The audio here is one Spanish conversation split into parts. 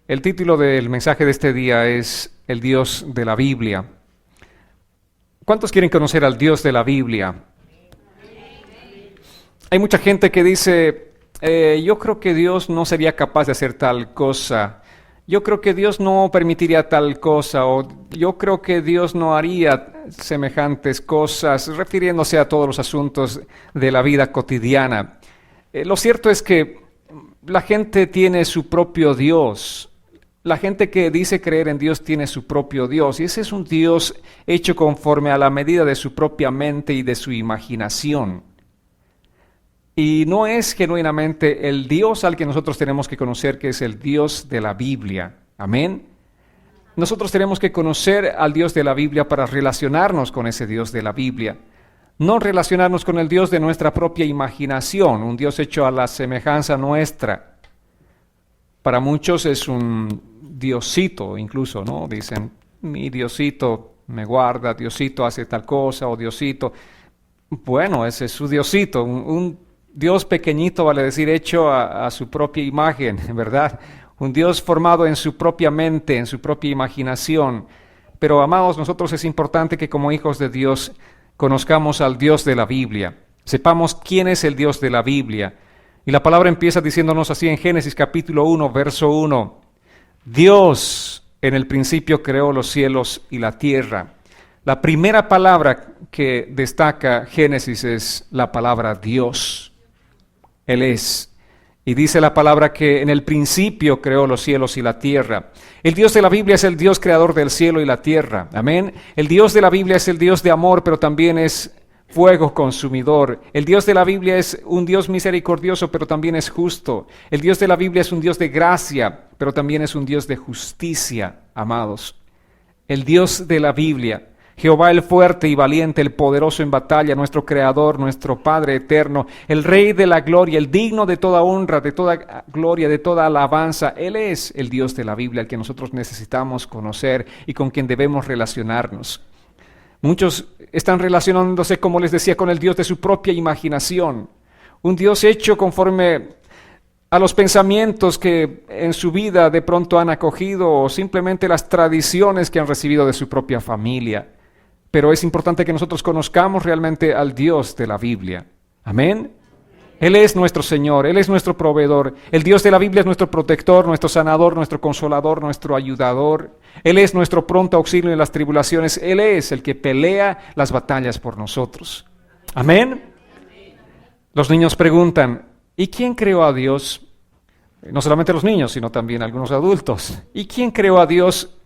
El título del mensaje de este día es El Dios de la Biblia. ¿Cuántos quieren conocer al Dios de la Biblia? Hay mucha gente que dice, yo creo que Dios no sería capaz de hacer tal cosa. Yo creo que Dios no permitiría tal cosa, o yo creo que Dios no haría semejantes cosas, refiriéndose a todos los asuntos de la vida cotidiana. Lo cierto es que la gente tiene su propio Dios. La gente que dice creer en Dios tiene su propio Dios, y ese es un Dios hecho conforme a la medida de su propia mente y de su imaginación. Y no es genuinamente el Dios al que nosotros tenemos que conocer, que es el Dios de la Biblia. Amén. Nosotros tenemos que conocer al Dios de la Biblia para relacionarnos con ese Dios de la Biblia. No relacionarnos con el Dios de nuestra propia imaginación, un Dios hecho a la semejanza nuestra. Para muchos es un Diosito incluso, ¿no? Dicen, mi Diosito me guarda, Diosito hace tal cosa, o Diosito. Bueno, ese es su Diosito, un Dios pequeñito, vale decir, hecho a su propia imagen, ¿verdad? Un Dios formado en su propia mente, en su propia imaginación. Pero, amados, nosotros es importante que como hijos de Dios conozcamos al Dios de la Biblia. Sepamos quién es el Dios de la Biblia. Y la palabra empieza diciéndonos así en Génesis capítulo 1, verso 1. Dios en el principio creó los cielos y la tierra. La primera palabra que destaca Génesis es la palabra Dios. Él es. Y dice la palabra que en el principio creó los cielos y la tierra. El Dios de la Biblia es el Dios creador del cielo y la tierra. Amén. El Dios de la Biblia es el Dios de amor, pero también es fuego consumidor. El Dios de la Biblia es un Dios misericordioso, pero también es justo. El Dios de la Biblia es un Dios de gracia, pero también es un Dios de justicia, amados. El Dios de la Biblia, Jehová el fuerte y valiente, el poderoso en batalla, nuestro Creador, nuestro Padre eterno, el Rey de la gloria, el digno de toda honra, de toda gloria, de toda alabanza. Él es el Dios de la Biblia, al que nosotros necesitamos conocer y con quien debemos relacionarnos. Muchos están relacionándose, como les decía, con el Dios de su propia imaginación. Un Dios hecho conforme a los pensamientos que en su vida de pronto han acogido o simplemente las tradiciones que han recibido de su propia familia. Pero es importante que nosotros conozcamos realmente al Dios de la Biblia. Amén. Él es nuestro Señor, Él es nuestro proveedor. El Dios de la Biblia es nuestro protector, nuestro sanador, nuestro consolador, nuestro ayudador. Él es nuestro pronto auxilio en las tribulaciones. Él es el que pelea las batallas por nosotros. Amén. Los niños preguntan, ¿y quién creó a Dios? No solamente los niños, sino también algunos adultos. ¿Y quién creó a Dios?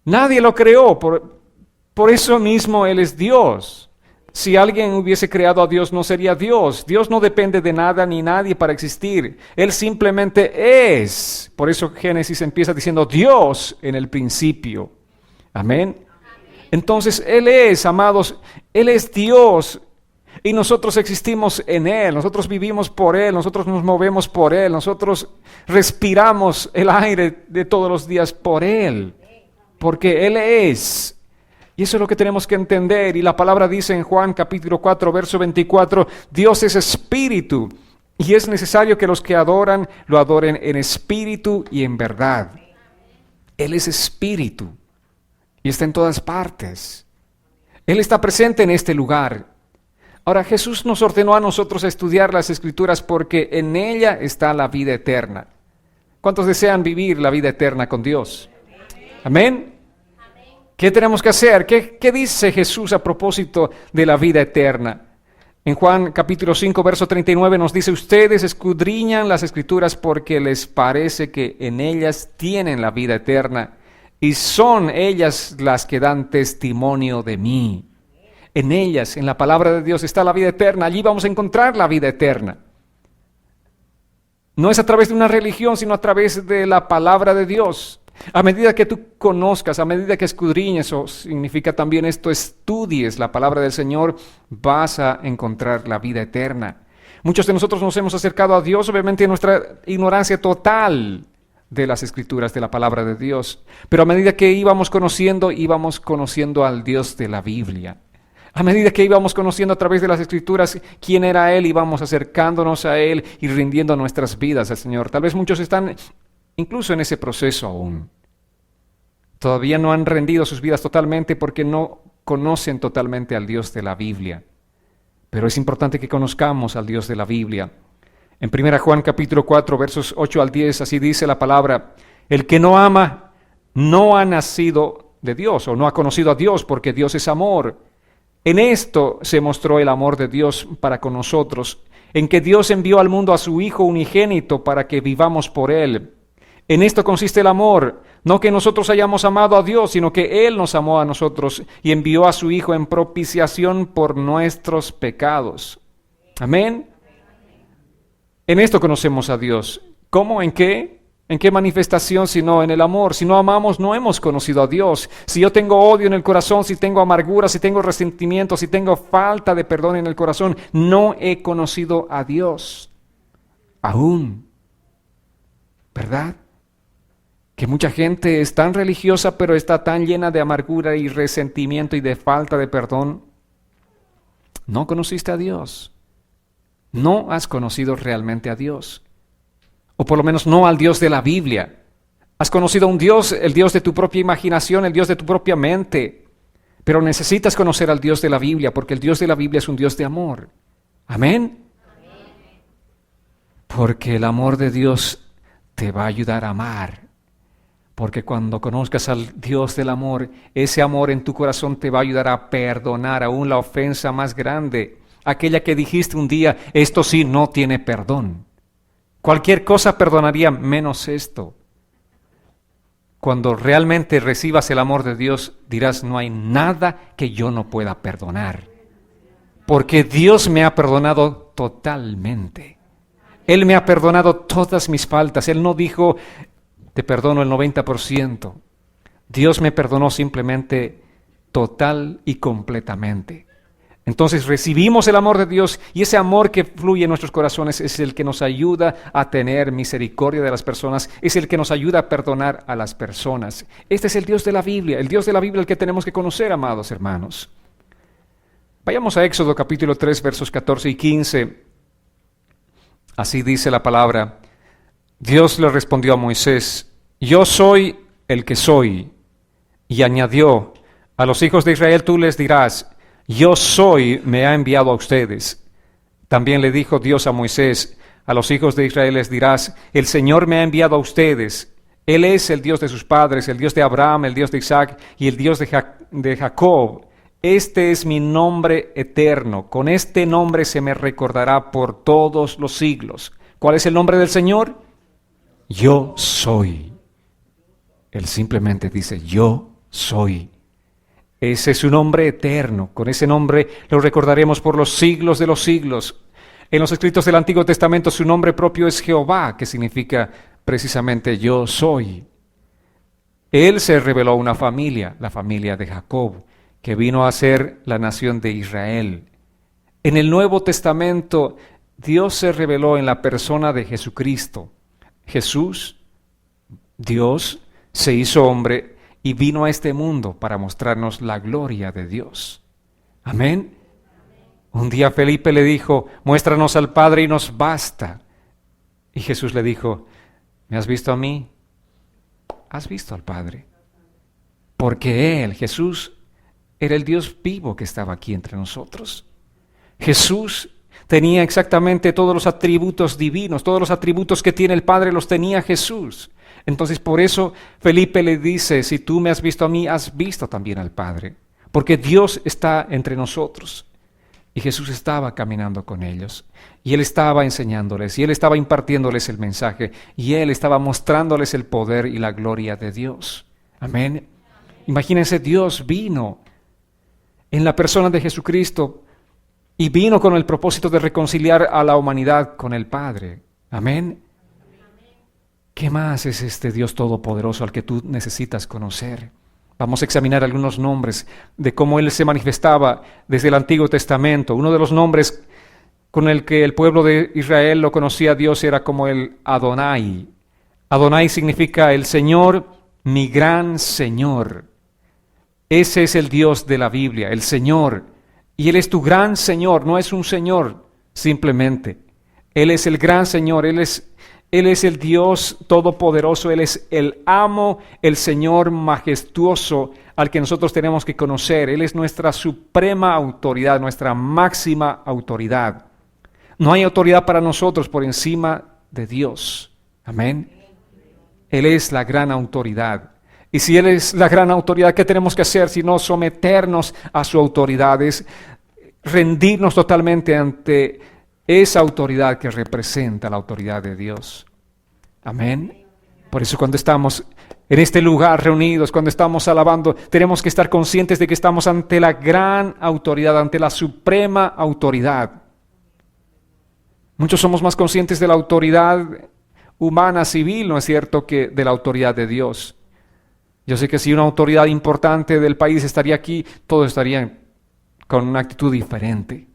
Nadie lo creó, por eso mismo Él es Dios. Si alguien hubiese creado a Dios, no sería Dios. Dios no depende de nada ni nadie para existir. Él simplemente es. Por eso Génesis empieza diciendo Dios en el principio. Amén. Entonces Él es, amados, Él es Dios. Y nosotros existimos en Él, nosotros vivimos por Él, nosotros nos movemos por Él, nosotros respiramos el aire de todos los días por Él. Porque Él es. Y eso es lo que tenemos que entender. Y la palabra dice en Juan capítulo 4, verso 24, Dios es espíritu. Y es necesario que los que adoran, lo adoren en espíritu y en verdad. Él es espíritu. Y está en todas partes. Él está presente en este lugar. Ahora, Jesús nos ordenó a nosotros estudiar las Escrituras porque en ella está la vida eterna. ¿Cuántos desean vivir la vida eterna con Dios? Amén. ¿Qué tenemos que hacer? ¿Qué dice Jesús a propósito de la vida eterna? En Juan capítulo 5, verso 39 nos dice, ustedes escudriñan las Escrituras porque les parece que en ellas tienen la vida eterna y son ellas las que dan testimonio de mí. En ellas, en la palabra de Dios, está la vida eterna. Allí vamos a encontrar la vida eterna. No es a través de una religión, sino a través de la palabra de Dios. A medida que tú conozcas, a medida que escudriñes, o significa también esto, estudies la palabra del Señor, vas a encontrar la vida eterna. Muchos de nosotros nos hemos acercado a Dios, obviamente en nuestra ignorancia total de las Escrituras, de la palabra de Dios. Pero a medida que íbamos conociendo al Dios de la Biblia. A medida que íbamos conociendo a través de las Escrituras quién era Él, íbamos acercándonos a Él y rindiendo nuestras vidas al Señor. Tal vez muchos están incluso en ese proceso aún. Todavía no han rendido sus vidas totalmente porque no conocen totalmente al Dios de la Biblia. Pero es importante que conozcamos al Dios de la Biblia. En 1 Juan capítulo 4, versos 8 al 10, así dice la palabra: el que no ama no ha nacido de Dios o no ha conocido a Dios, porque Dios es amor. En esto se mostró el amor de Dios para con nosotros, en que Dios envió al mundo a su Hijo unigénito para que vivamos por Él. En esto consiste el amor, no que nosotros hayamos amado a Dios, sino que Él nos amó a nosotros y envió a su Hijo en propiciación por nuestros pecados. Amén. En esto conocemos a Dios. ¿Cómo? ¿En qué? ¿En qué manifestación? Sino en el amor. Si no amamos, no hemos conocido a Dios. Si yo tengo odio en el corazón, si tengo amargura, si tengo resentimiento, si tengo falta de perdón en el corazón, no he conocido a Dios aún. ¿Verdad? Que mucha gente es tan religiosa, pero está tan llena de amargura y resentimiento y de falta de perdón. No conociste a Dios. No has conocido realmente a Dios. O por lo menos no al Dios de la Biblia. Has conocido a un Dios, el Dios de tu propia imaginación, el Dios de tu propia mente. Pero necesitas conocer al Dios de la Biblia, porque el Dios de la Biblia es un Dios de amor. ¿Amén? Porque el amor de Dios te va a ayudar a amar. Porque cuando conozcas al Dios del amor, ese amor en tu corazón te va a ayudar a perdonar aún la ofensa más grande. Aquella que dijiste un día: esto sí no tiene perdón. Cualquier cosa perdonaría menos esto. Cuando realmente recibas el amor de Dios, dirás: no hay nada que yo no pueda perdonar. Porque Dios me ha perdonado totalmente. Él me ha perdonado todas mis faltas. Él no dijo: te perdono el 90%. Dios me perdonó simplemente, total y completamente. Entonces recibimos el amor de Dios, y ese amor que fluye en nuestros corazones es el que nos ayuda a tener misericordia de las personas, es el que nos ayuda a perdonar a las personas. Este es el Dios de la Biblia, el Dios de la Biblia el que tenemos que conocer, amados hermanos. Vayamos a Éxodo capítulo 3, versos 14 y 15. Así dice la palabra: Dios le respondió a Moisés: yo soy el que soy. Y añadió: a los hijos de Israel tú les dirás: yo soy, me ha enviado a ustedes. También le dijo Dios a Moisés: a los hijos de Israel les dirás: el Señor me ha enviado a ustedes. Él es el Dios de sus padres, el Dios de Abraham, el Dios de Isaac y el Dios de Jacob. Este es mi nombre eterno. Con este nombre se me recordará por todos los siglos. ¿Cuál es el nombre del Señor? Yo soy. Él simplemente dice: yo soy. Ese es su nombre eterno. Con ese nombre lo recordaremos por los siglos de los siglos. En los escritos del Antiguo Testamento su nombre propio es Jehová, que significa precisamente yo soy. Él se reveló a una familia, la familia de Jacob, que vino a ser la nación de Israel. En el Nuevo Testamento Dios se reveló en la persona de Jesucristo. Jesús, Dios, se hizo hombre y vino a este mundo para mostrarnos la gloria de Dios. Amén. Un día Felipe le dijo: muéstranos al Padre y nos basta. Y Jesús le dijo: ¿me has visto a mí? Has visto al Padre. Porque Él, Jesús, era el Dios vivo que estaba aquí entre nosotros. Jesús tenía exactamente todos los atributos divinos, todos los atributos que tiene el Padre los tenía Jesús. Entonces por eso Felipe le dice: si tú me has visto a mí, has visto también al Padre. Porque Dios está entre nosotros. Y Jesús estaba caminando con ellos. Y Él estaba enseñándoles. Y Él estaba impartiéndoles el mensaje. Y Él estaba mostrándoles el poder y la gloria de Dios. Amén. Imagínense, Dios vino en la persona de Jesucristo. Y vino con el propósito de reconciliar a la humanidad con el Padre. Amén. ¿Qué más es este Dios todopoderoso al que tú necesitas conocer? Vamos a examinar algunos nombres de cómo Él se manifestaba desde el Antiguo Testamento. Uno de los nombres con el que el pueblo de Israel lo conocía a Dios era como el Adonai. Adonai significa el Señor, mi gran Señor. Ese es el Dios de la Biblia, el Señor. Y Él es tu gran Señor, no es un Señor simplemente. Él es el gran Señor, Él es Él es el Dios todopoderoso, Él es el amo, el Señor majestuoso al que nosotros tenemos que conocer. Él es nuestra suprema autoridad, nuestra máxima autoridad. No hay autoridad para nosotros por encima de Dios. Amén. Él es la gran autoridad. Y si Él es la gran autoridad, ¿qué tenemos que hacer si no someternos a su autoridad? Es rendirnos totalmente ante esa autoridad que representa la autoridad de Dios. Amén. Por eso cuando estamos en este lugar reunidos, cuando estamos alabando, tenemos que estar conscientes de que estamos ante la gran autoridad, ante la suprema autoridad. Muchos somos más conscientes de la autoridad humana, civil, ¿no es cierto?, que de la autoridad de Dios. Yo sé que si una autoridad importante del país estaría aquí, todos estarían con una actitud diferente.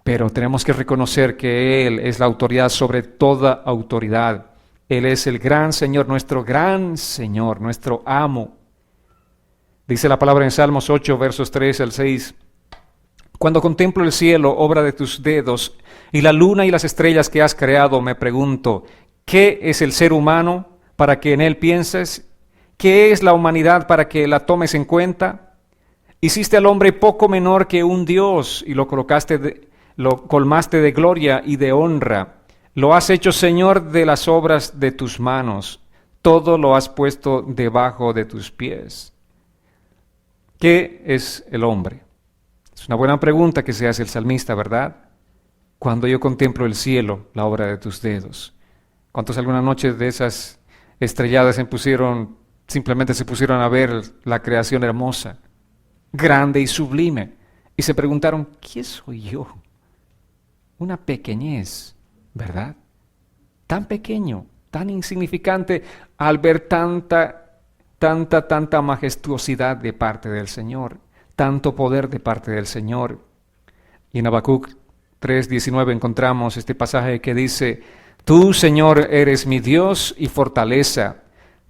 Pero tenemos que reconocer que Él es la autoridad sobre toda autoridad. Él es el gran Señor, nuestro amo. Dice la palabra en Salmos 8, versos 3 al 6. Cuando contemplo el cielo, obra de tus dedos, y la luna y las estrellas que has creado, me pregunto, ¿qué es el ser humano para que en él pienses? ¿Qué es la humanidad para que la tomes en cuenta? Hiciste al hombre poco menor que un Dios y lo colmaste de gloria y de honra. Lo has hecho Señor de las obras de tus manos. Todo lo has puesto debajo de tus pies. ¿Qué es el hombre? Es una buena pregunta que se hace el salmista, ¿verdad? Cuando yo contemplo el cielo, la obra de tus dedos. ¿Cuántos alguna noche de esas estrelladas simplemente se pusieron a ver la creación hermosa, grande y sublime, y se preguntaron, ¿quién soy yo? Una pequeñez, ¿verdad? Tan pequeño, tan insignificante, al ver tanta majestuosidad de parte del Señor, tanto poder de parte del Señor. Y en Habacuc 3:19 encontramos este pasaje que dice, tú, Señor, eres mi Dios y fortaleza.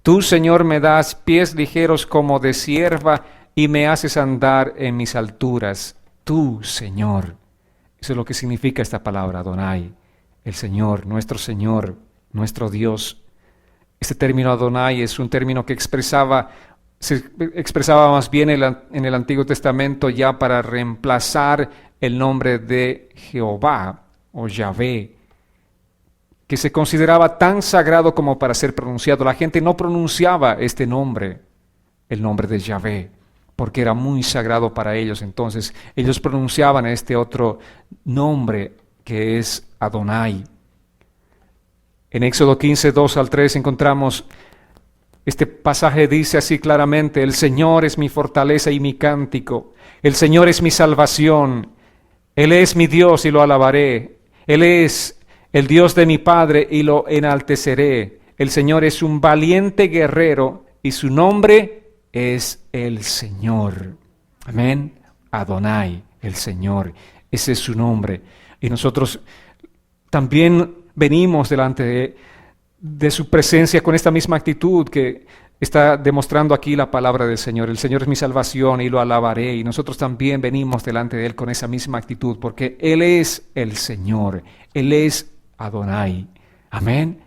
Tú, Señor, me das pies ligeros como de cierva y me haces andar en mis alturas. Tú, Señor. Eso es lo que significa esta palabra, Adonai. El Señor, nuestro Dios. Este término Adonai es un término que se expresaba más bien en el Antiguo Testamento ya para reemplazar el nombre de Jehová o Yahvé, que se consideraba tan sagrado como para ser pronunciado. La gente no pronunciaba este nombre, el nombre de Yahvé, porque era muy sagrado para ellos. Entonces ellos pronunciaban este otro nombre que es Adonai. En Éxodo 15, 2 al 3 encontramos este pasaje, dice así claramente, el Señor es mi fortaleza y mi cántico, el Señor es mi salvación, Él es mi Dios y lo alabaré, Él es el Dios de mi Padre y lo enalteceré, el Señor es un valiente guerrero y su nombre es el Señor. Amén. Adonai, el Señor, ese es su nombre. Y nosotros también venimos delante de su presencia con esta misma actitud que está demostrando aquí la palabra del Señor. El Señor es mi salvación y lo alabaré. Y nosotros también venimos delante de Él con esa misma actitud, porque Él es el Señor. Él es Adonai. Amén.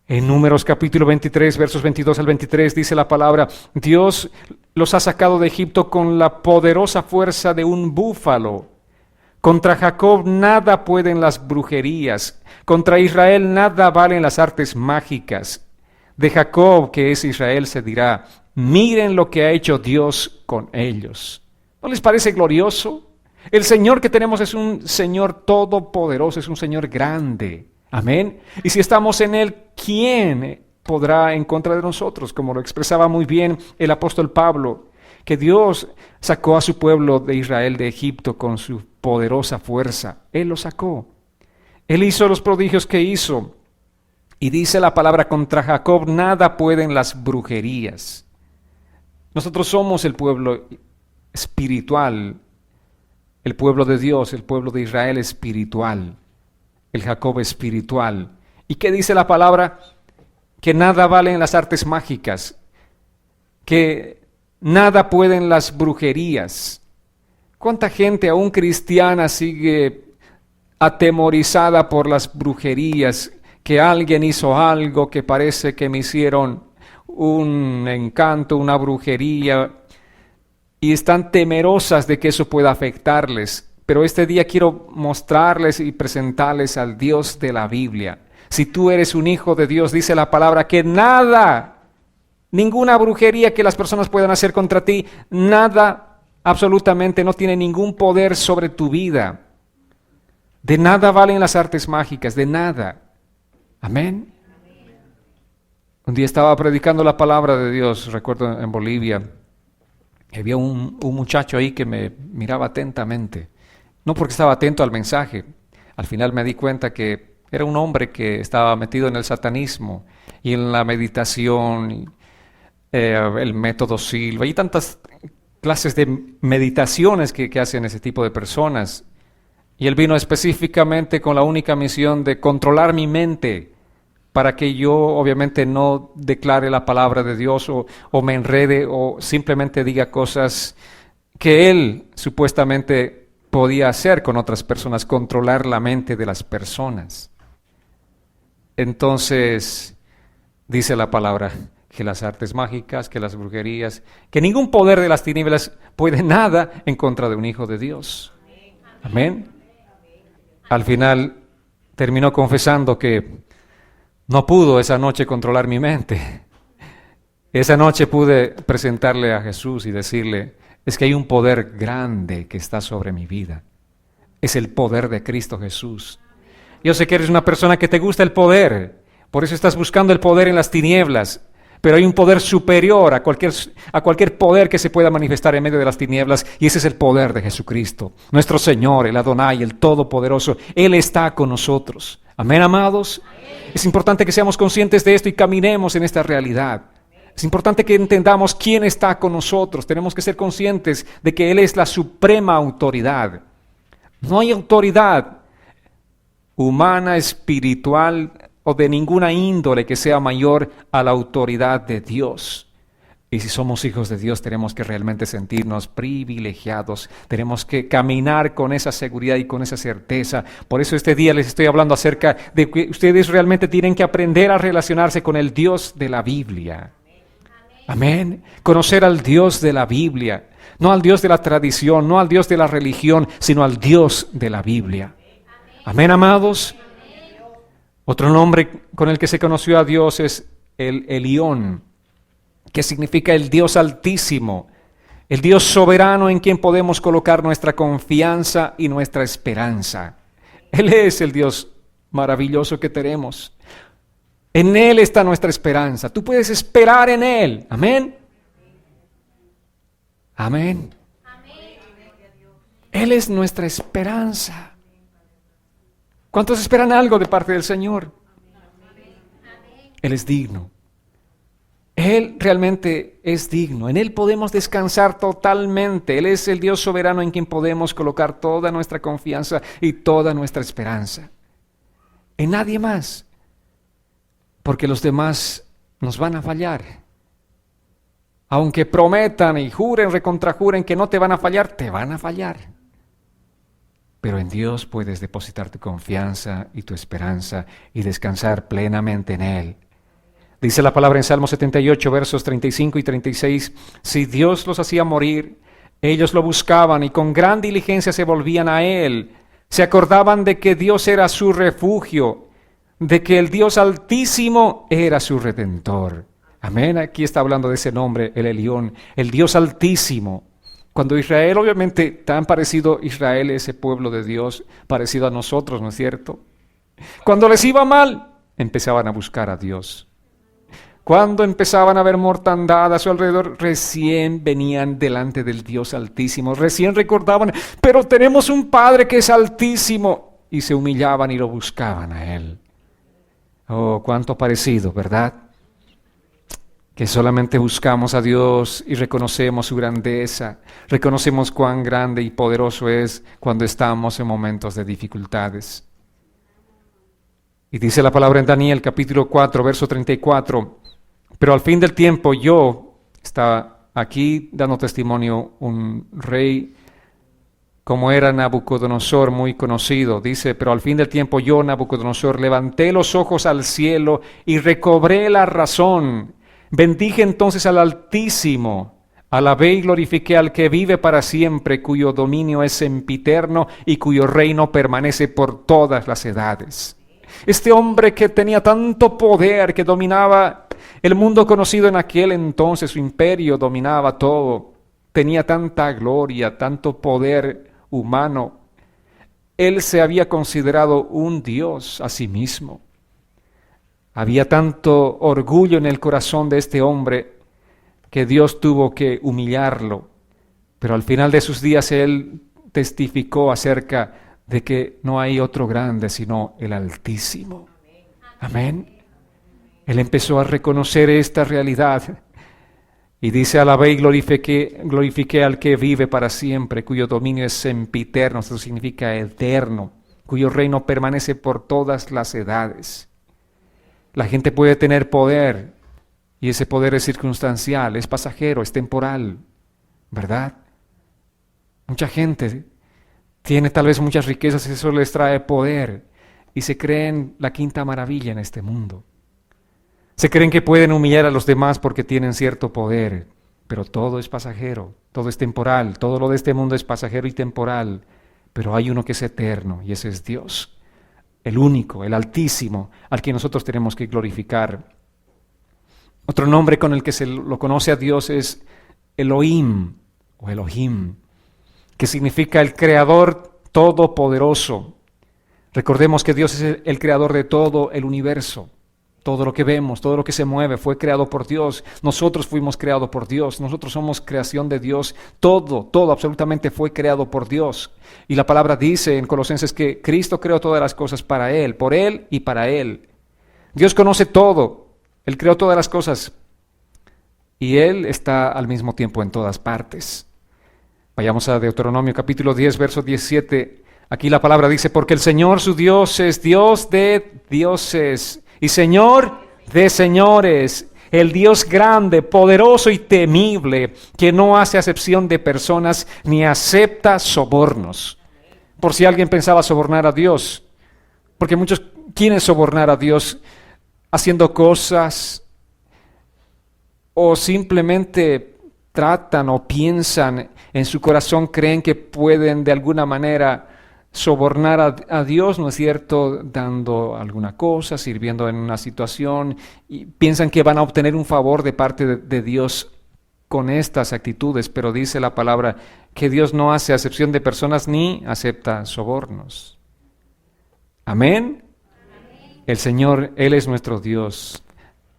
En Números capítulo 23, versos 22 al 23, dice la palabra, Dios los ha sacado de Egipto con la poderosa fuerza de un búfalo. Contra Jacob nada pueden las brujerías, contra Israel nada valen las artes mágicas. De Jacob, que es Israel, se dirá, miren lo que ha hecho Dios con ellos. ¿No les parece glorioso? El Señor que tenemos es un Señor todopoderoso, es un Señor grande. Amén. Y si estamos en Él, ¿quién podrá en contra de nosotros? Como lo expresaba muy bien el apóstol Pablo, que Dios sacó a su pueblo de Israel de Egipto con su poderosa fuerza. Él lo sacó. Él hizo los prodigios que hizo. Y dice la palabra, contra Jacob nada pueden las brujerías. Nosotros somos el pueblo espiritual, el pueblo de Dios, el pueblo de Israel espiritual, el Jacob espiritual. ¿Y qué dice la palabra? Que nada valen las artes mágicas, que nada pueden las brujerías. ¿Cuánta gente aún cristiana sigue atemorizada por las brujerías, que alguien hizo algo que parece que me hicieron un encanto, una brujería, y están temerosas de que eso pueda afectarles. Pero este día quiero mostrarles y presentarles al Dios de la Biblia. Si tú eres un hijo de Dios, dice la palabra que nada, ninguna brujería que las personas puedan hacer contra ti, nada, absolutamente no tiene ningún poder sobre tu vida. De nada valen las artes mágicas, de nada. Amén. Un día estaba predicando la palabra de Dios, recuerdo en Bolivia. Había un muchacho ahí que me miraba atentamente. No porque estaba atento al mensaje. Al final me di cuenta que era un hombre que estaba metido en el satanismo y en la meditación, el método Silva y tantas clases de meditaciones que hacen ese tipo de personas. Y él vino específicamente con la única misión de controlar mi mente para que yo obviamente no declare la palabra de Dios o me enrede o simplemente diga cosas que él supuestamente podía hacer con otras personas, controlar la mente de las personas. Entonces, dice la palabra, que las artes mágicas, que las brujerías, que ningún poder de las tinieblas puede nada en contra de un hijo de Dios. Amén. Al final terminó confesando que no pudo esa noche controlar mi mente. Esa noche pude presentarle a Jesús y decirle, es que hay un poder grande que está sobre mi vida. Es el poder de Cristo Jesús. Yo sé que eres una persona que te gusta el poder, por eso estás buscando el poder en las tinieblas, pero hay un poder superior a cualquier poder que se pueda manifestar en medio de las tinieblas, y ese es el poder de Jesucristo, nuestro Señor, el Adonai, el Todopoderoso. Él está con nosotros. Amén, amados. Es importante que seamos conscientes de esto y caminemos en esta realidad. Es importante que entendamos quién está con nosotros. Tenemos que ser conscientes de que Él es la suprema autoridad. No hay autoridad humana, espiritual o de ninguna índole que sea mayor a la autoridad de Dios. Y si somos hijos de Dios, tenemos que realmente sentirnos privilegiados. Tenemos que caminar con esa seguridad y con esa certeza. Por eso este día les estoy hablando acerca de que ustedes realmente tienen que aprender a relacionarse con el Dios de la Biblia. Amén. Conocer al Dios de la Biblia. No al Dios de la tradición, no al Dios de la religión, sino al Dios de la Biblia. Amén, amados. Otro nombre con el que se conoció a Dios es el Elión, que significa el Dios Altísimo, el Dios soberano en quien podemos colocar nuestra confianza y nuestra esperanza. Él es el Dios maravilloso que tenemos. En Él está nuestra esperanza. Tú puedes esperar en Él. Amén. Amén. Él es nuestra esperanza. ¿Cuántos esperan algo de parte del Señor? Él es digno. Él realmente es digno. En Él podemos descansar totalmente. Él es el Dios soberano en quien podemos colocar toda nuestra confianza y toda nuestra esperanza. En nadie más. Porque los demás nos van a fallar. Aunque prometan y juren, recontrajuren que no te van a fallar, te van a fallar. Pero en Dios puedes depositar tu confianza y tu esperanza y descansar plenamente en Él. Dice la palabra en Salmo 78, versos 35 y 36, si Dios los hacía morir, ellos lo buscaban y con gran diligencia se volvían a Él. Se acordaban de que Dios era su refugio, de que el Dios Altísimo era su Redentor. Amén, aquí está hablando de ese nombre, el Elión, el Dios Altísimo. Cuando Israel, obviamente, tan parecido Israel, ese pueblo de Dios, parecido a nosotros, ¿no es cierto? Cuando les iba mal, empezaban a buscar a Dios. Cuando empezaban a ver mortandad a su alrededor, recién venían delante del Dios Altísimo, recién recordaban, pero tenemos un Padre que es altísimo, y se humillaban y lo buscaban a Él. Oh, cuánto parecido, ¿verdad? Que solamente buscamos a Dios y reconocemos su grandeza, reconocemos cuán grande y poderoso es cuando estamos en momentos de dificultades. Y dice la palabra en Daniel capítulo 4, verso 34, pero al fin del tiempo está aquí dando testimonio un rey como era Nabucodonosor, muy conocido. Dice, pero al fin del tiempo yo, Nabucodonosor, levanté los ojos al cielo y recobré la razón. Bendije entonces al Altísimo, alabé y glorifiqué al que vive para siempre, cuyo dominio es sempiterno y cuyo reino permanece por todas las edades. Este hombre que tenía tanto poder, que dominaba el mundo conocido en aquel entonces, su imperio dominaba todo, tenía tanta gloria, tanto poder humano. Él se había considerado un Dios a sí mismo. Había tanto orgullo en el corazón de este hombre que Dios tuvo que humillarlo. Pero al final de sus días él testificó acerca de que no hay otro grande sino el Altísimo. Amén. Él empezó a reconocer esta realidad y dice, alabé y glorifiqué al que vive para siempre, cuyo dominio es sempiterno, eso significa eterno, cuyo reino permanece por todas las edades. La gente puede tener poder y ese poder es circunstancial, es pasajero, es temporal, ¿verdad? Mucha gente tiene tal vez muchas riquezas y eso les trae poder y se creen la quinta maravilla en este mundo. Se creen que pueden humillar a los demás porque tienen cierto poder, pero todo es pasajero, todo es temporal, todo lo de este mundo es pasajero y temporal, pero hay uno que es eterno y ese es Dios, el único, el Altísimo, al que nosotros tenemos que glorificar. Otro nombre con el que se lo conoce a Dios es Elohim o Elohim, que significa el Creador Todopoderoso. Recordemos que Dios es el creador de todo el universo. Todo lo que vemos, todo lo que se mueve fue creado por Dios. Nosotros fuimos creados por Dios. Nosotros somos creación de Dios. Todo absolutamente fue creado por Dios. Y la palabra dice en Colosenses que Cristo creó todas las cosas para Él, por Él y para Él. Dios conoce todo. Él creó todas las cosas. Y Él está al mismo tiempo en todas partes. Vayamos a Deuteronomio capítulo 10, verso 17. Aquí la palabra dice, porque el Señor su Dios es Dios de dioses y Señor de señores, el Dios grande, poderoso y temible, que no hace acepción de personas ni acepta sobornos. Por si alguien pensaba sobornar a Dios, porque muchos quieren sobornar a Dios haciendo cosas o simplemente tratan o piensan en su corazón, creen que pueden de alguna manera sobornar a Dios, ¿no es cierto?, dando alguna cosa, sirviendo en una situación, y piensan que van a obtener un favor de parte de Dios con estas actitudes, pero dice la palabra que Dios no hace acepción de personas ni acepta sobornos. ¿Amén? El Señor, Él es nuestro Dios,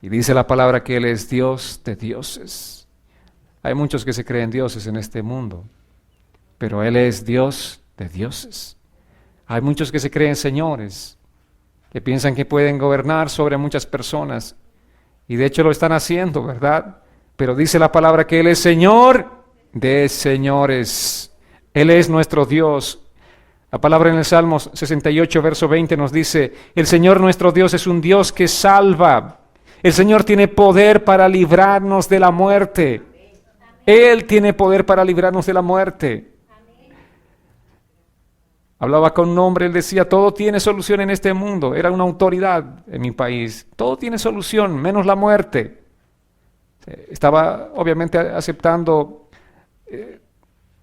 y dice la palabra que Él es Dios de dioses. Hay muchos que se creen dioses en este mundo, pero Él es Dios de dioses. Hay muchos que se creen señores, que piensan que pueden gobernar sobre muchas personas, y de hecho lo están haciendo, ¿verdad? Pero dice la palabra que Él es Señor de señores. Él es nuestro Dios. La palabra en el Salmo 68, verso 20 nos dice, el Señor nuestro Dios es un Dios que salva. El Señor tiene poder para librarnos de la muerte. Él tiene poder para librarnos de la muerte. Hablaba con un hombre, él decía, todo tiene solución en este mundo. Era una autoridad en mi país. Todo tiene solución, menos la muerte. Estaba obviamente aceptando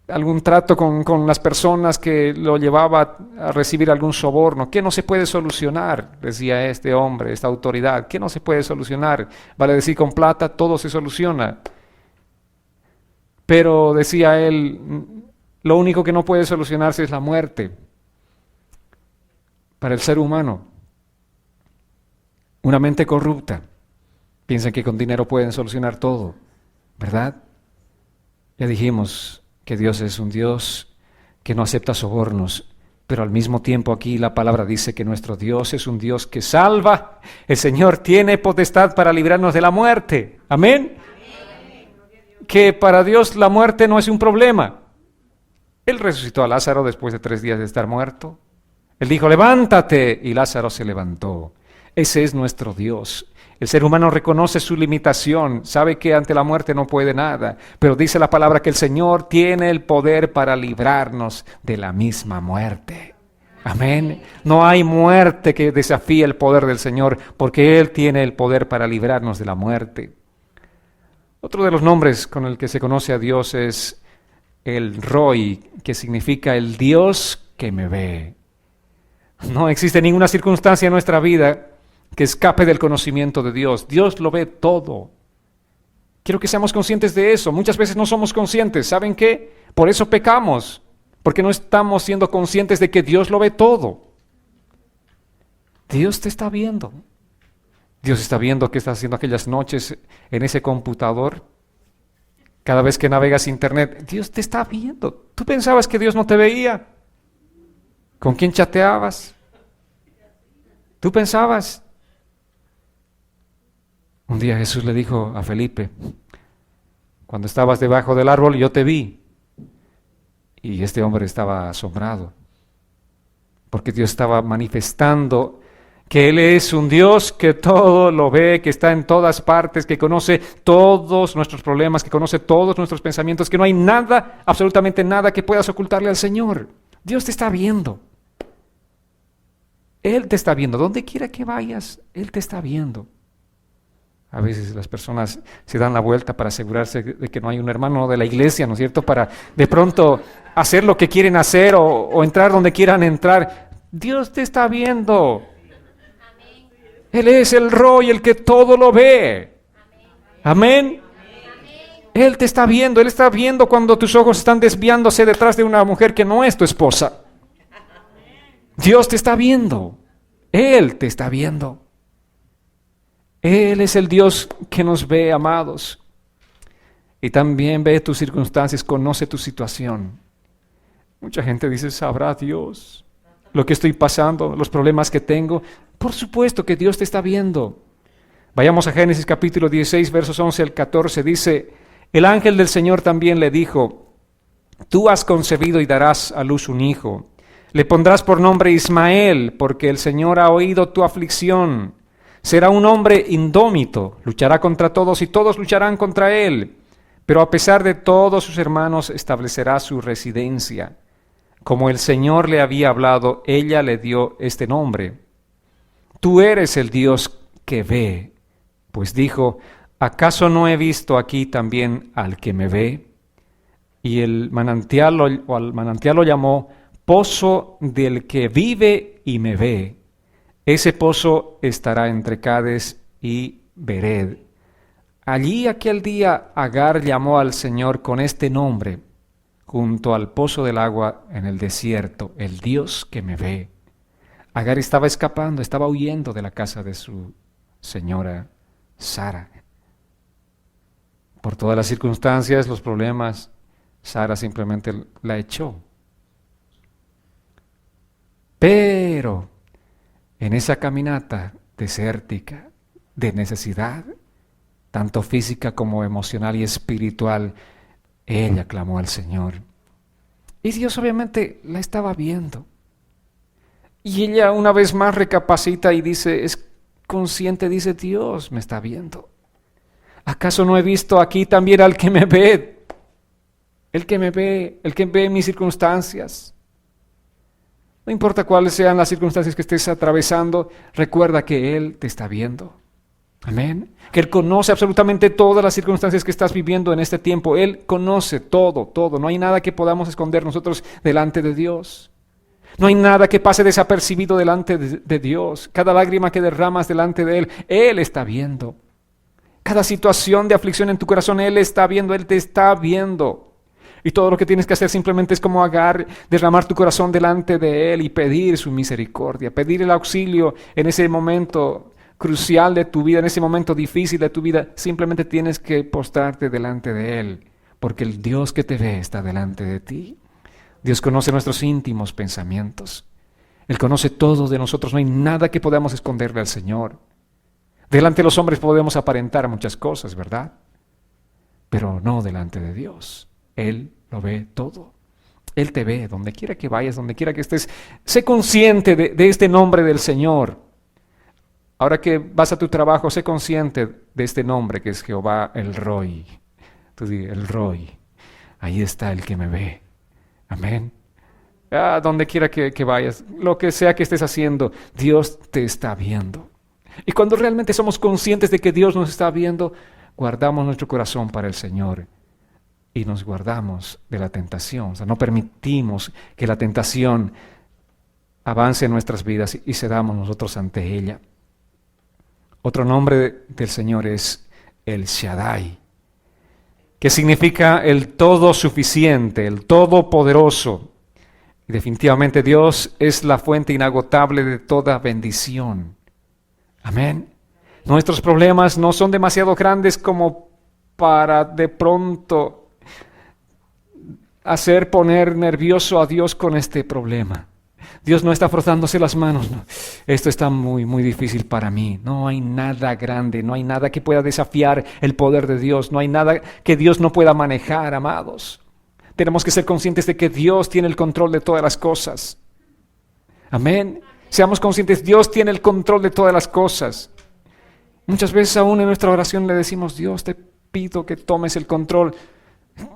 algún trato con las personas que lo llevaba a recibir algún soborno. ¿Qué no se puede solucionar? Decía este hombre, esta autoridad. ¿Qué no se puede solucionar? Vale decir, con plata todo se soluciona. Pero decía él, lo único que no puede solucionarse es la muerte. Para el ser humano, una mente corrupta, piensan que con dinero pueden solucionar todo, ¿verdad? Ya dijimos que Dios es un Dios que no acepta sobornos, pero al mismo tiempo aquí la palabra dice que nuestro Dios es un Dios que salva. El Señor tiene potestad para librarnos de la muerte. ¿Amén? Que para Dios la muerte no es un problema. Él resucitó a Lázaro después de 3 días de estar muerto. Él dijo, levántate, y Lázaro se levantó. Ese es nuestro Dios. El ser humano reconoce su limitación, sabe que ante la muerte no puede nada, pero dice la palabra que el Señor tiene el poder para librarnos de la misma muerte. Amén. No hay muerte que desafíe el poder del Señor, porque Él tiene el poder para librarnos de la muerte. Otro de los nombres con el que se conoce a Dios es el Roi, que significa el Dios que me ve. No existe ninguna circunstancia en nuestra vida que escape del conocimiento de Dios. Dios lo ve todo. Quiero que seamos conscientes de eso. Muchas veces no somos conscientes. ¿Saben qué? Por eso pecamos, porque no estamos siendo conscientes de que Dios lo ve todo. Dios te está viendo. Dios está viendo qué estás haciendo aquellas noches en ese computador. Cada vez que navegas internet, Dios te está viendo. ¿Tú pensabas que Dios no te veía? ¿Con quién chateabas? ¿Tú pensabas? Un día Jesús le dijo a Felipe, cuando estabas debajo del árbol yo te vi. Y este hombre estaba asombrado, porque Dios estaba manifestando que Él es un Dios que todo lo ve, que está en todas partes, que conoce todos nuestros problemas, que conoce todos nuestros pensamientos, que no hay nada, absolutamente nada que puedas ocultarle al Señor. Dios te está viendo. Él te está viendo. Donde quiera que vayas, Él te está viendo. A veces las personas se dan la vuelta para asegurarse de que no hay un hermano de la iglesia, ¿no es cierto? Para de pronto hacer lo que quieren hacer o entrar donde quieran entrar. Dios te está viendo. Él es el Roi, el que todo lo ve. Amén. Él te está viendo. Él está viendo cuando tus ojos están desviándose detrás de una mujer que no es tu esposa. Dios te está viendo. Él te está viendo. Él es el Dios que nos ve, amados. Y también ve tus circunstancias, conoce tu situación. Mucha gente dice, ¿sabrá Dios lo que estoy pasando, los problemas que tengo? Por supuesto que Dios te está viendo. Vayamos a Génesis capítulo 16, versos 11 al 14. Dice, el ángel del Señor también le dijo, tú has concebido y darás a luz un hijo. Le pondrás por nombre Ismael, porque el Señor ha oído tu aflicción. Será un hombre indómito, luchará contra todos y todos lucharán contra él. Pero a pesar de todos sus hermanos establecerá su residencia. Como el Señor le había hablado, ella le dio este nombre. Tú eres el Dios que ve. Pues dijo, ¿acaso no he visto aquí también al que me ve? Y al manantial lo llamó Pozo del que vive y me ve. Ese pozo estará entre Cades y Bered. Allí aquel día Agar llamó al Señor con este nombre, junto al pozo del agua en el desierto, el Dios que me ve. Agar estaba escapando, estaba huyendo de la casa de su señora Sara. Por todas las circunstancias, los problemas, Sara simplemente la echó. Pero en esa caminata desértica, de necesidad, tanto física como emocional y espiritual, ella clamó al Señor. Y Dios obviamente la estaba viendo. Y ella una vez más recapacita y dice, es consciente, dice, Dios me está viendo. ¿Acaso no he visto aquí también al que me ve? El que me ve, el que ve mis circunstancias. No importa cuáles sean las circunstancias que estés atravesando, recuerda que Él te está viendo. Amén. Que Él conoce absolutamente todas las circunstancias que estás viviendo en este tiempo. Él conoce todo, todo. No hay nada que podamos esconder nosotros delante de Dios. No hay nada que pase desapercibido delante de Dios. Cada lágrima que derramas delante de Él está viendo. Cada situación de aflicción en tu corazón, Él está viendo, Él te está viendo. Y todo lo que tienes que hacer simplemente es como Agar, derramar tu corazón delante de Él y pedir su misericordia, pedir el auxilio en ese momento crucial de tu vida, en ese momento difícil de tu vida. Simplemente tienes que postrarte delante de Él, porque el Dios que te ve está delante de ti. Dios conoce nuestros íntimos pensamientos. Él conoce todo de nosotros, no hay nada que podamos esconderle al Señor. Delante de los hombres podemos aparentar muchas cosas, ¿verdad? Pero no delante de Dios. Él lo ve todo. Él te ve donde quiera que vayas, donde quiera que estés. Sé consciente de este nombre del Señor. Ahora que vas a tu trabajo, sé consciente de este nombre que es Jehová el Roy. Tú di, el Roy. Ahí está el que me ve. Amén. Donde quiera que vayas, lo que sea que estés haciendo, Dios te está viendo. Y cuando realmente somos conscientes de que Dios nos está viendo, guardamos nuestro corazón para el Señor y nos guardamos de la tentación. O sea, no permitimos que la tentación avance en nuestras vidas y cedamos nosotros ante ella. Otro nombre del Señor es el Shaddai, que significa el todo suficiente, el todopoderoso. Y definitivamente Dios es la fuente inagotable de toda bendición. Amén. Nuestros problemas no son demasiado grandes como para de pronto hacer poner nervioso a Dios con este problema. Dios no está frotándose las manos. No. Esto está muy, muy difícil para mí. No hay nada grande, no hay nada que pueda desafiar el poder de Dios. No hay nada que Dios no pueda manejar, amados. Tenemos que ser conscientes de que Dios tiene el control de todas las cosas. Amén. Seamos conscientes, Dios tiene el control de todas las cosas. Muchas veces aún en nuestra oración le decimos, Dios, te pido que tomes el control.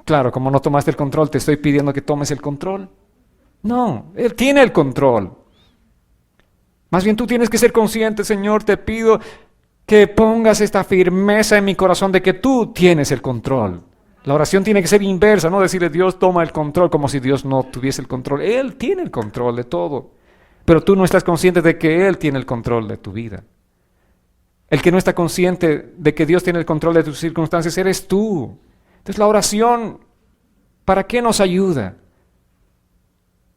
Claro, como no tomaste el control, te estoy pidiendo que tomes el control. No, Él tiene el control. Más bien tú tienes que ser consciente, Señor, te pido que pongas esta firmeza en mi corazón de que tú tienes el control. La oración tiene que ser inversa, no decirle Dios toma el control como si Dios no tuviese el control. Él tiene el control de todo, pero tú no estás consciente de que Él tiene el control de tu vida. El que no está consciente de que Dios tiene el control de tus circunstancias eres tú. Entonces la oración, ¿para qué nos ayuda?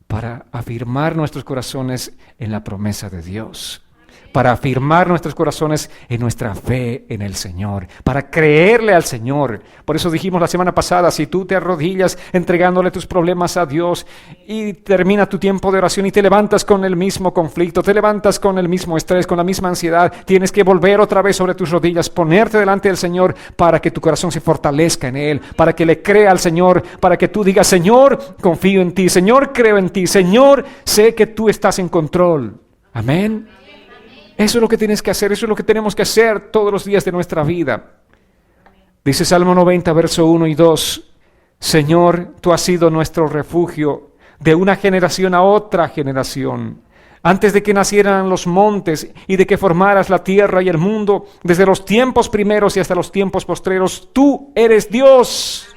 Para afirmar nuestros corazones en la promesa de Dios. Para afirmar nuestros corazones en nuestra fe en el Señor, para creerle al Señor. Por eso dijimos la semana pasada, si tú te arrodillas entregándole tus problemas a Dios y termina tu tiempo de oración y te levantas con el mismo conflicto, te levantas con el mismo estrés, con la misma ansiedad, tienes que volver otra vez sobre tus rodillas, ponerte delante del Señor para que tu corazón se fortalezca en Él, para que le crea al Señor, para que tú digas, Señor, confío en ti, Señor, creo en ti, Señor, sé que tú estás en control. Amén. Eso es lo que tienes que hacer, eso es lo que tenemos que hacer todos los días de nuestra vida. Dice Salmo 90, verso 1 y 2, Señor, tú has sido nuestro refugio de una generación a otra generación. Antes de que nacieran los montes y de que formaras la tierra y el mundo, desde los tiempos primeros y hasta los tiempos postreros, tú eres Dios.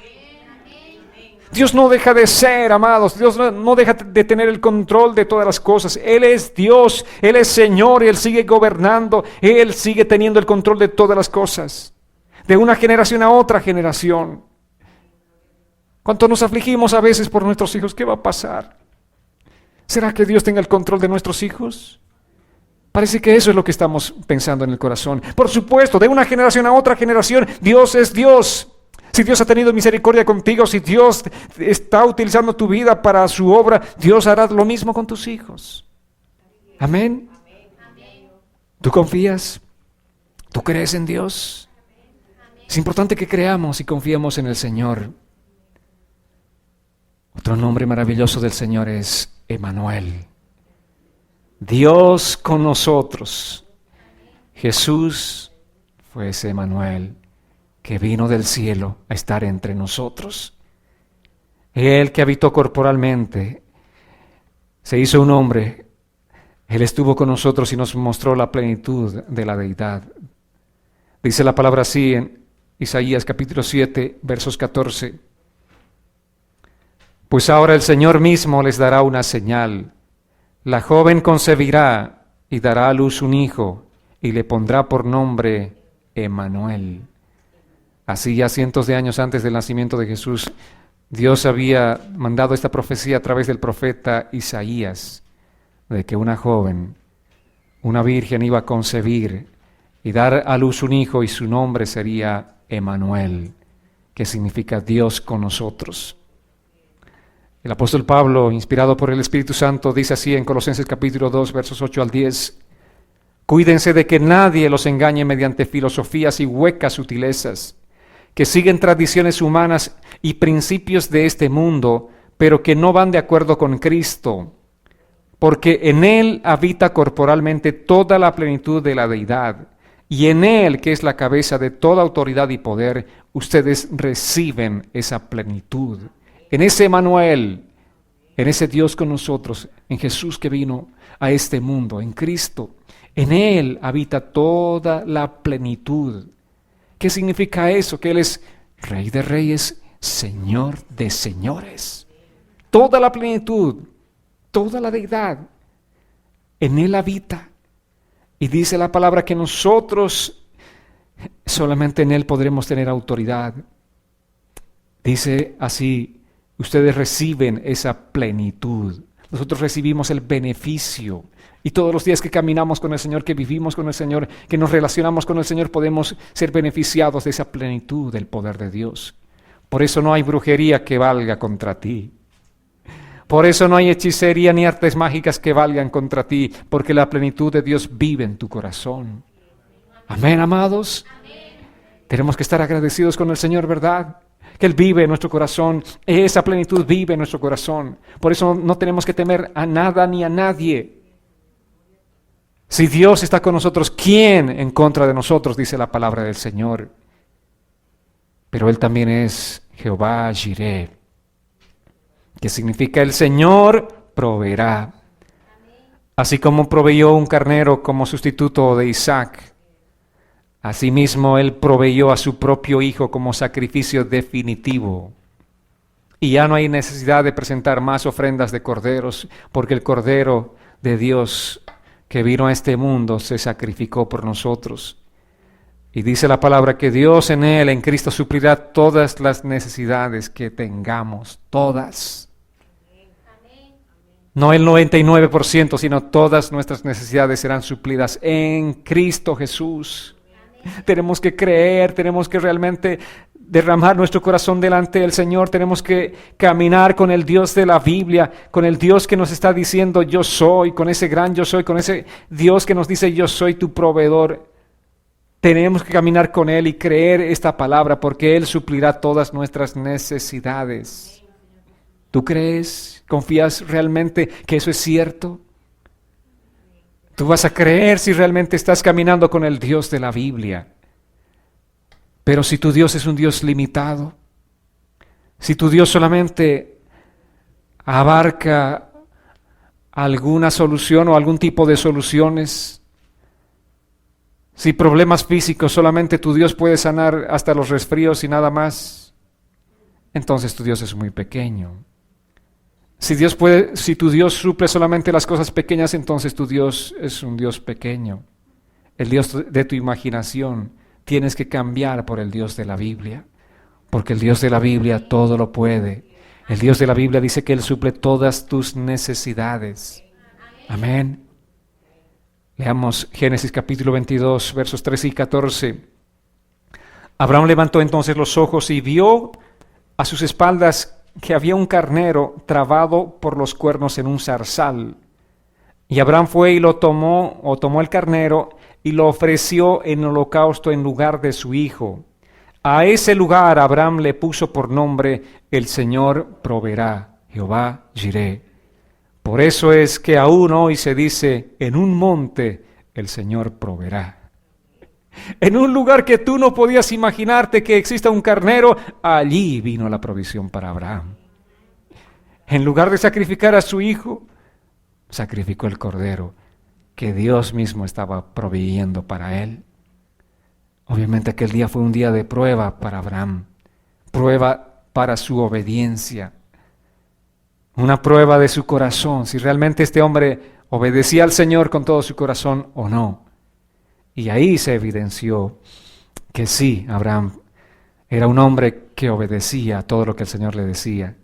Dios no deja de ser, amados. Dios no deja de tener el control de todas las cosas. Él es Dios, Él es Señor y Él sigue gobernando. Él sigue teniendo el control de todas las cosas. De una generación a otra generación. ¿Cuánto nos afligimos a veces por nuestros hijos? ¿Qué va a pasar? ¿Será que Dios tenga el control de nuestros hijos? Parece que eso es lo que estamos pensando en el corazón. Por supuesto, de una generación a otra generación, Dios es Dios. Si Dios ha tenido misericordia contigo, si Dios está utilizando tu vida para su obra, Dios hará lo mismo con tus hijos. Amén. ¿Tú confías? ¿Tú crees en Dios? Es importante que creamos y confiemos en el Señor. Otro nombre maravilloso del Señor es Emmanuel. Dios con nosotros. Jesús fue ese Emmanuel que vino del cielo a estar entre nosotros. Él que habitó corporalmente, se hizo un hombre. Él estuvo con nosotros y nos mostró la plenitud de la deidad. Dice la palabra así en Isaías capítulo 7, versos 14. Pues ahora el Señor mismo les dará una señal. La joven concebirá y dará a luz un hijo y le pondrá por nombre Emmanuel. Así ya cientos de años antes del nacimiento de Jesús, Dios había mandado esta profecía a través del profeta Isaías, de que una joven, una virgen iba a concebir y dar a luz un hijo y su nombre sería Emmanuel, que significa Dios con nosotros. El apóstol Pablo, inspirado por el Espíritu Santo, dice así en Colosenses capítulo 2, versos 8 al 10, cuídense de que nadie los engañe mediante filosofías y huecas sutilezas, que siguen tradiciones humanas y principios de este mundo, pero que no van de acuerdo con Cristo. porque en Él habita corporalmente toda la plenitud de la deidad, y en Él, que es la cabeza de toda autoridad y poder, ustedes reciben esa plenitud. En ese Emmanuel, en ese Dios con nosotros, en Jesús que vino a este mundo, en Cristo, en Él habita toda la plenitud. ¿Qué significa eso? Que Él es Rey de Reyes, Señor de Señores. Toda la plenitud, toda la deidad, en Él habita. Y dice la palabra que nosotros solamente en Él podremos tener autoridad. Dice así, ustedes reciben esa plenitud. Nosotros recibimos el beneficio. Y todos los días que caminamos con el Señor, que vivimos con el Señor, que nos relacionamos con el Señor, podemos ser beneficiados de esa plenitud del poder de Dios. Por eso no hay brujería que valga contra ti. Por eso no hay hechicería ni artes mágicas que valgan contra ti, porque la plenitud de Dios vive en tu corazón. Amén, amados. Tenemos que estar agradecidos con el Señor, ¿verdad? Que Él vive en nuestro corazón, esa plenitud vive en nuestro corazón. Por eso no tenemos que temer a nada ni a nadie. Si Dios está con nosotros, ¿quién en contra de nosotros? Dice la palabra del Señor. Pero Él también es Jehová Jireh, que significa el Señor proveerá. Así como proveyó un carnero como sustituto de Isaac, asimismo Él proveyó a su propio Hijo como sacrificio definitivo. Y ya no hay necesidad de presentar más ofrendas de corderos, porque el Cordero de Dios que vino a este mundo se sacrificó por nosotros. Y dice la palabra que Dios en Él, en Cristo, suplirá todas las necesidades que tengamos, todas. No el 99%, sino todas nuestras necesidades serán suplidas en Cristo Jesús. Tenemos que creer, tenemos que realmente derramar nuestro corazón delante del Señor, tenemos que caminar con el Dios de la Biblia, con el Dios que nos está diciendo yo soy, con ese gran yo soy, con ese Dios que nos dice yo soy tu proveedor. Tenemos que caminar con Él y creer esta palabra, porque Él suplirá todas nuestras necesidades. ¿Tú crees? ¿Confías realmente que eso es cierto? Tú vas a creer si realmente estás caminando con el Dios de la Biblia. Pero si tu Dios es un Dios limitado, si tu Dios solamente abarca alguna solución o algún tipo de soluciones, si problemas físicos solamente tu Dios puede sanar hasta los resfríos y nada más, entonces tu Dios es muy pequeño. Si tu Dios suple solamente las cosas pequeñas, entonces tu Dios es un Dios pequeño. El Dios de tu imaginación tienes que cambiar por el Dios de la Biblia, porque el Dios de la Biblia todo lo puede. El Dios de la Biblia dice que Él suple todas tus necesidades. Amén. Leamos Génesis capítulo 22, versos 13 y 14. Abraham levantó entonces los ojos y vio a sus espaldas que había un carnero trabado por los cuernos en un zarzal. Y Abraham fue y tomó el carnero y lo ofreció en holocausto en lugar de su hijo. A ese lugar Abraham le puso por nombre: el Señor proveerá, Jehová Jireh. Por eso es que aún hoy se dice: en un monte el Señor proveerá. En un lugar que tú no podías imaginarte que exista un carnero, allí vino la provisión para Abraham. En lugar de sacrificar a su hijo, sacrificó el cordero que Dios mismo estaba proveyendo para él. Obviamente aquel día fue un día de prueba para Abraham, prueba para su obediencia, una prueba de su corazón, si realmente este hombre obedecía al Señor con todo su corazón o no. Y ahí se evidenció que sí, Abraham era un hombre que obedecía a todo lo que el Señor le decía.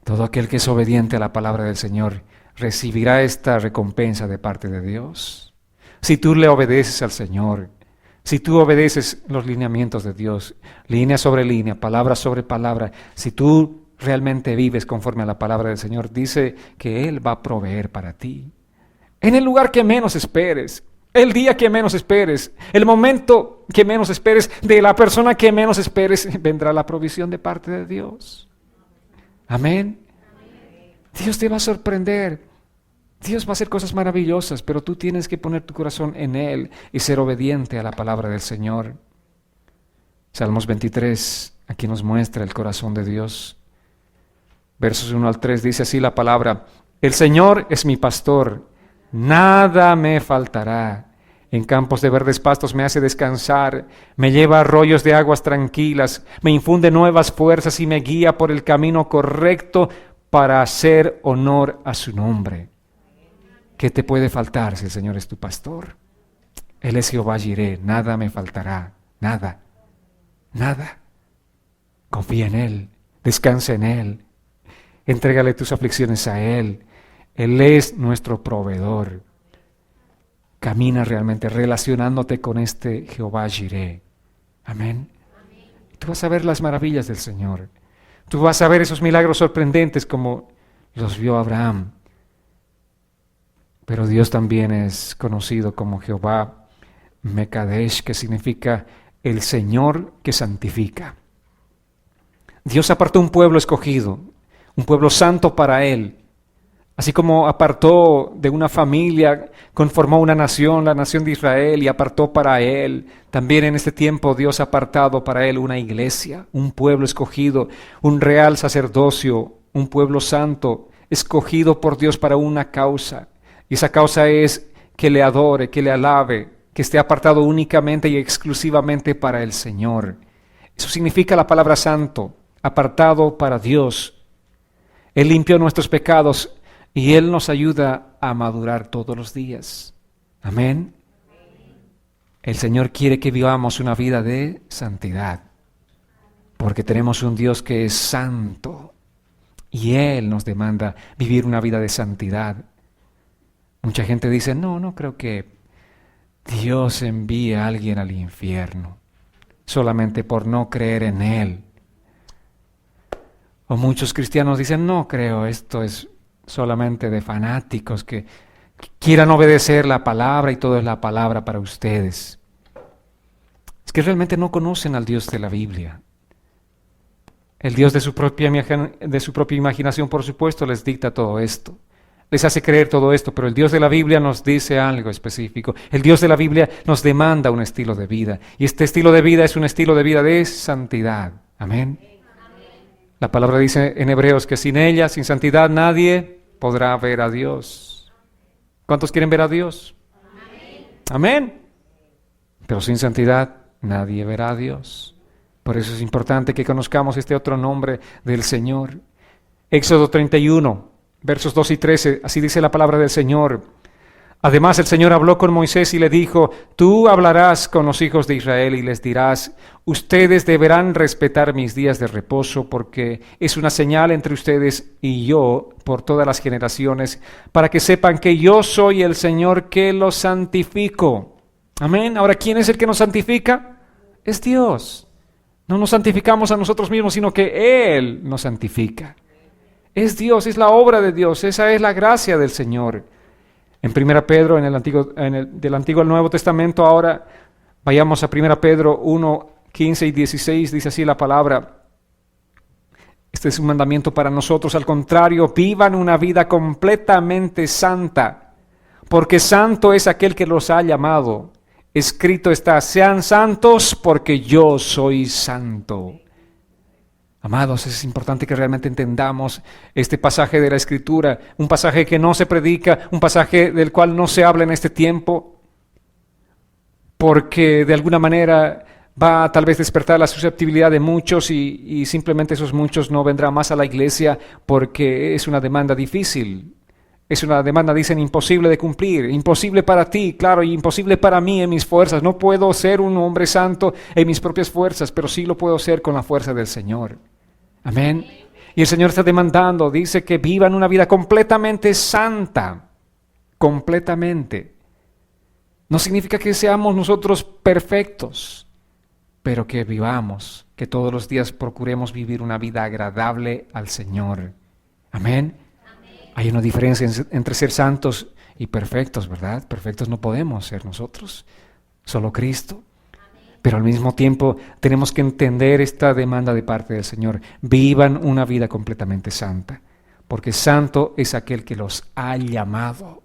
Todo aquel que es obediente a la palabra del Señor recibirá esta recompensa de parte de Dios. Si tú le obedeces al Señor, si tú obedeces los lineamientos de Dios, línea sobre línea, palabra sobre palabra, si tú realmente vives conforme a la palabra del Señor, dice que Él va a proveer para ti. En el lugar que menos esperes, el día que menos esperes, el momento que menos esperes, de la persona que menos esperes, vendrá la provisión de parte de Dios. Amén. Dios te va a sorprender. Dios va a hacer cosas maravillosas, pero tú tienes que poner tu corazón en Él y ser obediente a la palabra del Señor. Salmos 23, aquí nos muestra el corazón de Dios. Versos 1 al 3 dice así la palabra: El Señor es mi pastor, nada me faltará. En campos de verdes pastos me hace descansar, me lleva a arroyos de aguas tranquilas, me infunde nuevas fuerzas y me guía por el camino correcto para hacer honor a su nombre. ¿Qué te puede faltar si el Señor es tu pastor? Él es Jehová Jireh, nada me faltará, nada, nada. Confía en Él, descansa en Él, entrégale tus aflicciones a Él. Él es nuestro proveedor. Camina realmente relacionándote con este Jehová Jireh. Amén. Tú vas a ver las maravillas del Señor. Tú vas a ver esos milagros sorprendentes como los vio Abraham. Pero Dios también es conocido como Jehová Mekadesh, que significa el Señor que santifica. Dios apartó un pueblo escogido, un pueblo santo para Él. Así como apartó de una familia, conformó una nación, la nación de Israel, y apartó para Él. También en este tiempo Dios ha apartado para Él una iglesia, un pueblo escogido, un real sacerdocio, un pueblo santo, escogido por Dios para una causa. Y esa causa es que le adore, que le alabe, que esté apartado únicamente y exclusivamente para el Señor. Eso significa la palabra santo, apartado para Dios. Él limpió nuestros pecados y Él nos ayuda a madurar todos los días. Amén. El Señor quiere que vivamos una vida de santidad, porque tenemos un Dios que es santo y Él nos demanda vivir una vida de santidad. Mucha gente dice, no creo que Dios envíe a alguien al infierno solamente por no creer en Él. O muchos cristianos dicen, no creo, esto es solamente de fanáticos que quieran obedecer la palabra y todo es la palabra para ustedes. Es que realmente no conocen al Dios de la Biblia. El Dios de su propia imaginación, por supuesto, les dicta todo esto. Les hace creer todo esto, pero el Dios de la Biblia nos dice algo específico. El Dios de la Biblia nos demanda un estilo de vida. Y este estilo de vida es un estilo de vida de santidad. Amén. La palabra dice en Hebreos que sin ella, sin santidad, nadie podrá ver a Dios. ¿Cuántos quieren ver a Dios? Amén. Pero sin santidad, nadie verá a Dios. Por eso es importante que conozcamos este otro nombre del Señor. Éxodo 31. Versos 2 y 13, así dice la palabra del Señor. Además el Señor habló con Moisés y le dijo, tú hablarás con los hijos de Israel y les dirás, ustedes deberán respetar mis días de reposo porque es una señal entre ustedes y yo por todas las generaciones, para que sepan que yo soy el Señor que los santifico. Amén. Ahora, ¿quién es el que nos santifica? Es Dios. No nos santificamos a nosotros mismos, sino que Él nos santifica. Es Dios, es la obra de Dios, esa es la gracia del Señor. En 1 Pedro, del Antiguo al Nuevo Testamento, ahora vayamos a 1 Pedro 1, 15 y 16, dice así la palabra. Este es un mandamiento para nosotros, al contrario, vivan una vida completamente santa, porque santo es aquel que los ha llamado. Escrito está, sean santos porque yo soy santo. Amados, es importante que realmente entendamos este pasaje de la Escritura, un pasaje que no se predica, un pasaje del cual no se habla en este tiempo, porque de alguna manera va a tal vez despertar la susceptibilidad de muchos y simplemente esos muchos no vendrán más a la iglesia porque es una demanda difícil. Es una demanda, dicen, imposible de cumplir, imposible para ti, claro, y imposible para mí en mis fuerzas. No puedo ser un hombre santo en mis propias fuerzas, pero sí lo puedo ser con la fuerza del Señor. Amén. Y el Señor está demandando, dice que vivan una vida completamente santa, completamente. No significa que seamos nosotros perfectos, pero que vivamos, que todos los días procuremos vivir una vida agradable al Señor. Amén. Hay una diferencia entre ser santos y perfectos, ¿verdad? Perfectos no podemos ser nosotros, solo Cristo. Pero al mismo tiempo tenemos que entender esta demanda de parte del Señor. Vivan una vida completamente santa, porque santo es aquel que los ha llamado.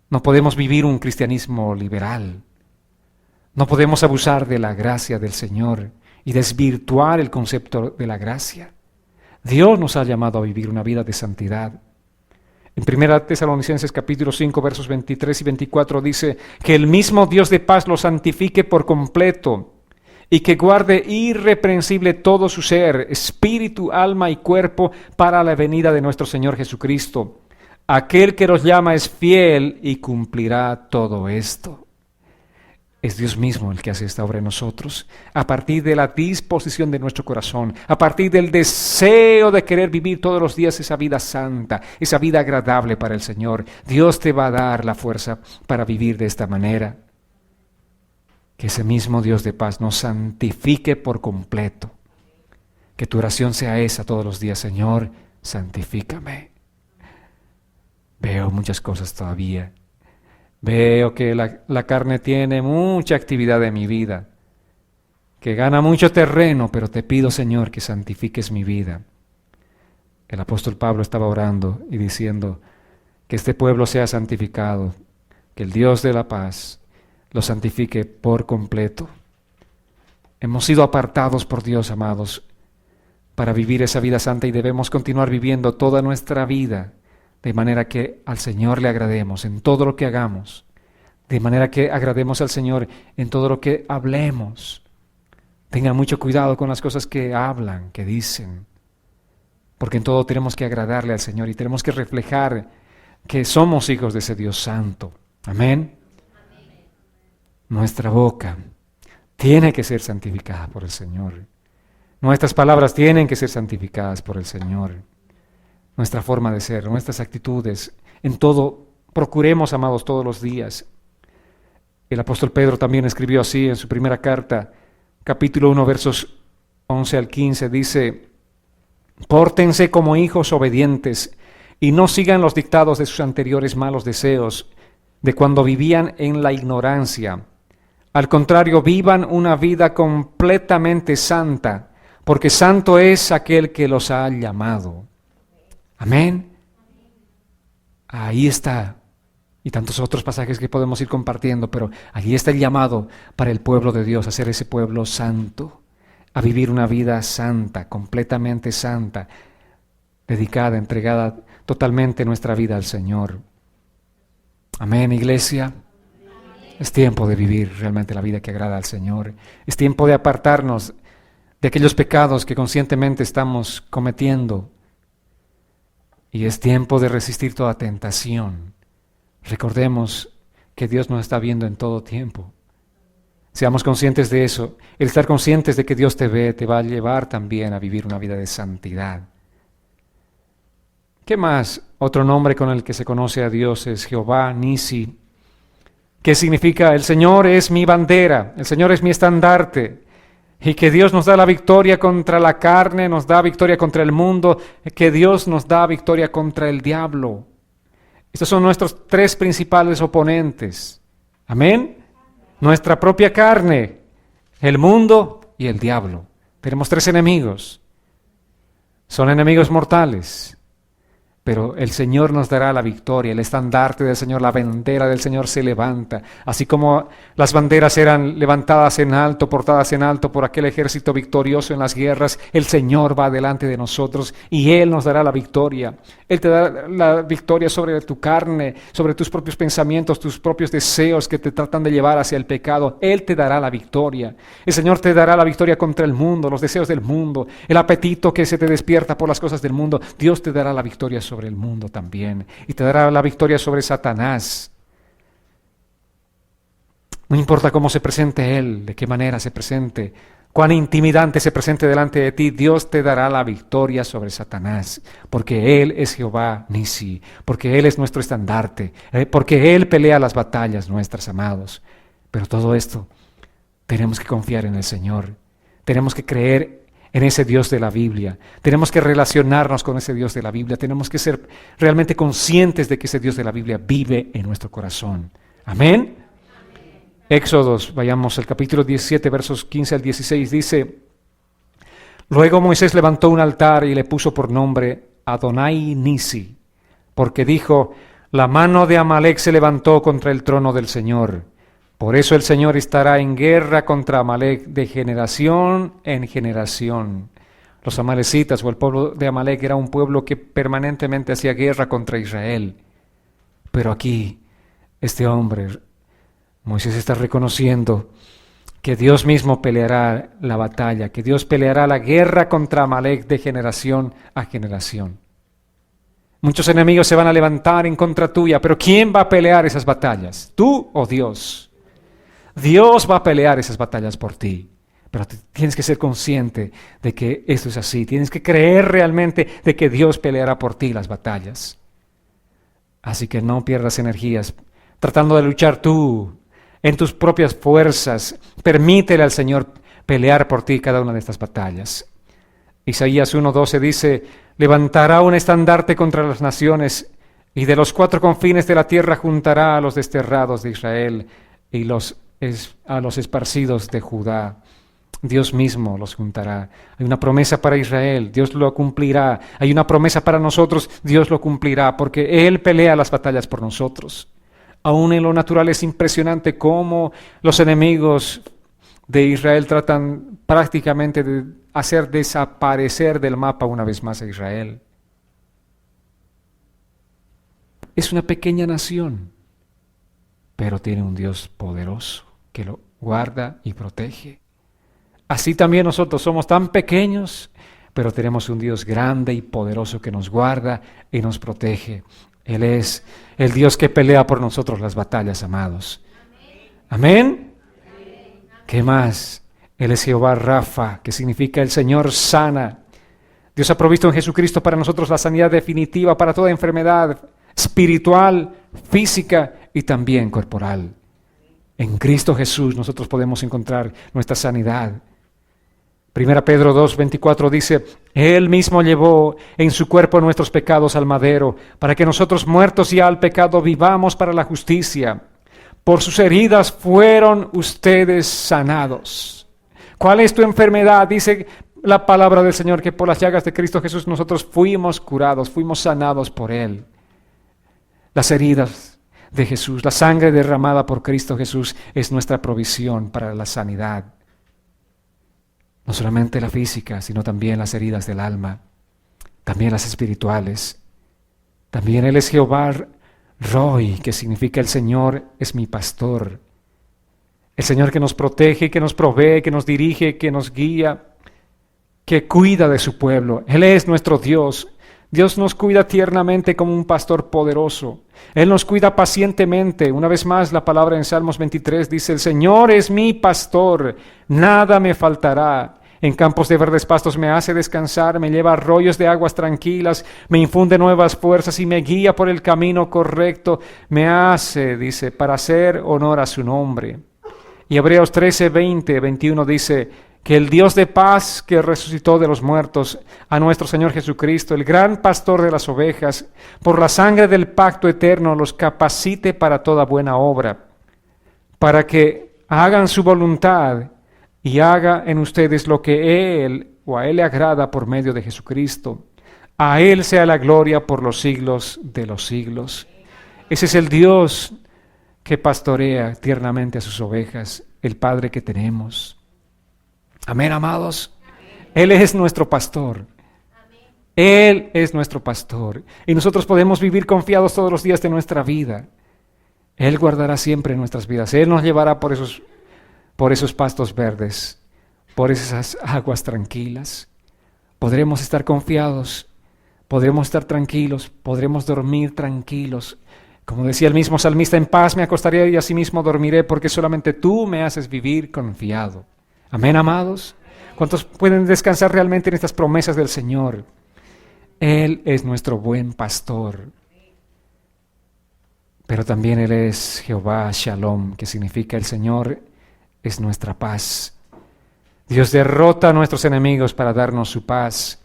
No podemos vivir un cristianismo liberal. No podemos abusar de la gracia del Señor y desvirtuar el concepto de la gracia. Dios nos ha llamado a vivir una vida de santidad. En 1 Tesalonicenses capítulo 5 versos 23 y 24 dice que el mismo Dios de paz los santifique por completo y que guarde irreprensible todo su ser, espíritu, alma y cuerpo para la venida de nuestro Señor Jesucristo. Aquel que los llama es fiel y cumplirá todo esto. Es Dios mismo el que hace esta obra en nosotros, a partir de la disposición de nuestro corazón, a partir del deseo de querer vivir todos los días esa vida santa, esa vida agradable para el Señor. Dios te va a dar la fuerza para vivir de esta manera. Que ese mismo Dios de paz nos santifique por completo. Que tu oración sea esa todos los días: Señor, santifícame. Veo muchas cosas todavía. Veo que la carne tiene mucha actividad en mi vida, que gana mucho terreno, pero te pido, Señor, que santifiques mi vida. El apóstol Pablo estaba orando y diciendo que este pueblo sea santificado, que el Dios de la paz lo santifique por completo. Hemos sido apartados por Dios, amados, para vivir esa vida santa y debemos continuar viviendo toda nuestra vida de manera que al Señor le agrademos en todo lo que hagamos, de manera que agrademos al Señor en todo lo que hablemos. Tengan mucho cuidado con las cosas que hablan, que dicen, porque en todo tenemos que agradarle al Señor y tenemos que reflejar que somos hijos de ese Dios santo. Amén. Nuestra boca tiene que ser santificada por el Señor. Nuestras palabras tienen que ser santificadas por el Señor. Nuestra forma de ser, nuestras actitudes, en todo, procuremos, amados, todos los días. El apóstol Pedro también escribió así en su primera carta, capítulo 1, versos 11 al 15, dice: pórtense como hijos obedientes y no sigan los dictados de sus anteriores malos deseos, de cuando vivían en la ignorancia. Al contrario, vivan una vida completamente santa, porque santo es aquel que los ha llamado. Amén. Ahí está. Y tantos otros pasajes que podemos ir compartiendo, pero allí está el llamado para el pueblo de Dios, a ser ese pueblo santo, a vivir una vida santa, completamente santa, dedicada, entregada totalmente nuestra vida al Señor. Amén, iglesia. Amén. Es tiempo de vivir realmente la vida que agrada al Señor. Es tiempo de apartarnos de aquellos pecados que conscientemente estamos cometiendo. Y es tiempo de resistir toda tentación. Recordemos que Dios nos está viendo en todo tiempo. Seamos conscientes de eso. El estar conscientes de que Dios te ve te va a llevar también a vivir una vida de santidad. ¿Qué más? Otro nombre con el que se conoce a Dios es Jehová Nisi, que significa: el Señor es mi bandera, el Señor es mi estandarte. Y que Dios nos da la victoria contra la carne, nos da victoria contra el mundo, que Dios nos da victoria contra el diablo. Estos son nuestros tres principales oponentes. Amén. Nuestra propia carne, el mundo y el diablo. Tenemos tres enemigos. Son enemigos mortales. Pero el Señor nos dará la victoria, el estandarte del Señor, la bandera del Señor se levanta. Así como las banderas eran levantadas en alto, portadas en alto por aquel ejército victorioso en las guerras, el Señor va delante de nosotros y Él nos dará la victoria. Él te dará la victoria sobre tu carne, sobre tus propios pensamientos, tus propios deseos que te tratan de llevar hacia el pecado. Él te dará la victoria. El Señor te dará la victoria contra el mundo, los deseos del mundo, el apetito que se te despierta por las cosas del mundo. Dios te dará la victoria sobre el mundo también, y te dará la victoria sobre Satanás. No importa cómo se presente él, de qué manera se presente, cuán intimidante se presente delante de ti, Dios te dará la victoria sobre Satanás, porque Él es Jehová Nisi, porque Él es nuestro estandarte, porque Él pelea las batallas nuestras, amados. Pero todo esto tenemos que confiar en el Señor, tenemos que creer en ese Dios de la Biblia. Tenemos que relacionarnos con ese Dios de la Biblia. Tenemos que ser realmente conscientes de que ese Dios de la Biblia vive en nuestro corazón. Amén. Éxodos, vayamos al capítulo 17, versos 15 al 16, dice: luego Moisés levantó un altar y le puso por nombre Adonai Nisi, porque dijo: la mano de Amalec se levantó contra el trono del Señor. Por eso el Señor estará en guerra contra Amalec de generación en generación. Los amalecitas o el pueblo de Amalec era un pueblo que permanentemente hacía guerra contra Israel. Pero aquí, este hombre, Moisés, está reconociendo que Dios mismo peleará la batalla, que Dios peleará la guerra contra Amalec de generación a generación. Muchos enemigos se van a levantar en contra tuya, pero ¿quién va a pelear esas batallas? ¿Tú o Dios? Dios va a pelear esas batallas por ti. Pero tienes que ser consciente de que esto es así. Tienes que creer realmente de que Dios peleará por ti las batallas. Así que no pierdas energías tratando de luchar tú en tus propias fuerzas. Permítele al Señor pelear por ti cada una de estas batallas. Isaías 1:12 dice: levantará un estandarte contra las naciones, y de los cuatro confines de la tierra juntará a los desterrados de Israel y a los esparcidos de Judá. Dios mismo los juntará. Hay una promesa para Israel, Dios lo cumplirá. Hay una promesa para nosotros, Dios lo cumplirá, porque Él pelea las batallas por nosotros. Aún en lo natural es impresionante cómo los enemigos de Israel tratan prácticamente de hacer desaparecer del mapa una vez más a Israel. Es una pequeña nación, pero tiene un Dios poderoso que lo guarda y protege. Así también nosotros somos tan pequeños, pero tenemos un Dios grande y poderoso que nos guarda y nos protege. Él es el Dios que pelea por nosotros las batallas, amados. ¿Amén? ¿Qué más? Él es Jehová Rafa, que significa el Señor sana. Dios ha provisto en Jesucristo para nosotros la sanidad definitiva para toda enfermedad espiritual, física y también corporal. En Cristo Jesús nosotros podemos encontrar nuestra sanidad. 1 Pedro 2:24 dice: Él mismo llevó en su cuerpo nuestros pecados al madero, para que nosotros, muertos ya al pecado, vivamos para la justicia. Por sus heridas fueron ustedes sanados. ¿Cuál es tu enfermedad? Dice la palabra del Señor que por las llagas de Cristo Jesús nosotros fuimos curados, fuimos sanados por Él. Las heridas de Jesús, la sangre derramada por Cristo Jesús es nuestra provisión para la sanidad. No solamente la física, sino también las heridas del alma, también las espirituales. También Él es Jehová Roy, que significa el Señor es mi pastor. El Señor que nos protege, que nos provee, que nos dirige, que nos guía, que cuida de su pueblo. Él es nuestro Dios. Dios nos cuida tiernamente como un pastor poderoso. Él nos cuida pacientemente. Una vez más, la palabra en Salmos 23 dice: el Señor es mi pastor, nada me faltará. En campos de verdes pastos me hace descansar, me lleva a arroyos de aguas tranquilas, me infunde nuevas fuerzas y me guía por el camino correcto. Me hace, dice, para hacer honor a su nombre. Y Hebreos 13:20-21 dice que el Dios de paz que resucitó de los muertos a nuestro Señor Jesucristo, el gran pastor de las ovejas, por la sangre del pacto eterno los capacite para toda buena obra, para que hagan su voluntad y haga en ustedes lo que Él o a Él le agrada por medio de Jesucristo. A Él sea la gloria por los siglos de los siglos. Ese es el Dios que pastorea tiernamente a sus ovejas, el Padre que tenemos. Amén, amados. Él es nuestro pastor. Él es nuestro pastor. Y nosotros podemos vivir confiados todos los días de nuestra vida. Él guardará siempre nuestras vidas. Él nos llevará por esos pastos verdes, por esas aguas tranquilas. Podremos estar confiados, podremos estar tranquilos, podremos dormir tranquilos. Como decía el mismo salmista: en paz me acostaré y asimismo dormiré, porque solamente tú me haces vivir confiado. Amén, amados. ¿Cuántos pueden descansar realmente en estas promesas del Señor? Él es nuestro buen pastor. Pero también Él es Jehová Shalom, que significa el Señor es nuestra paz. Dios derrota a nuestros enemigos para darnos su paz.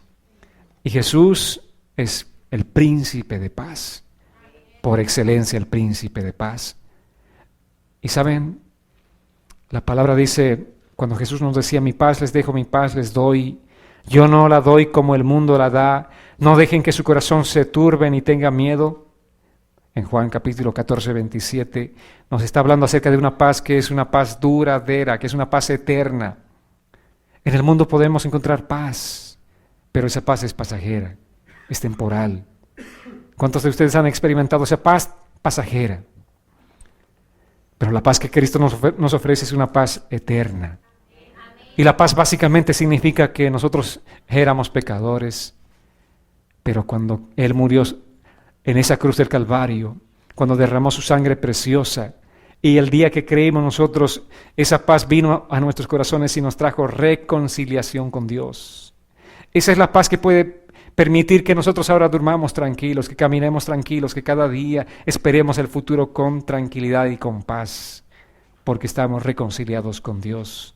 Y Jesús es el príncipe de paz. Por excelencia, el príncipe de paz. Y saben, la palabra dice, cuando Jesús nos decía: mi paz les dejo, mi paz les doy, Yo no la doy como el mundo la da. No dejen que su corazón se turbe ni tenga miedo. En Juan capítulo 14, 27 nos está hablando acerca de una paz que es una paz duradera, que es una paz eterna. En el mundo podemos encontrar paz, pero esa paz es pasajera, es temporal. ¿Cuántos de ustedes han experimentado esa paz pasajera? Pero la paz que Cristo nos ofrece es una paz eterna. Y la paz básicamente significa que nosotros éramos pecadores, pero cuando Él murió en esa cruz del Calvario, cuando derramó su sangre preciosa, y el día que creímos nosotros, esa paz vino a nuestros corazones y nos trajo reconciliación con Dios. Esa es la paz que puede permitir que nosotros ahora durmamos tranquilos, que caminemos tranquilos, que cada día esperemos el futuro con tranquilidad y con paz, porque estamos reconciliados con Dios.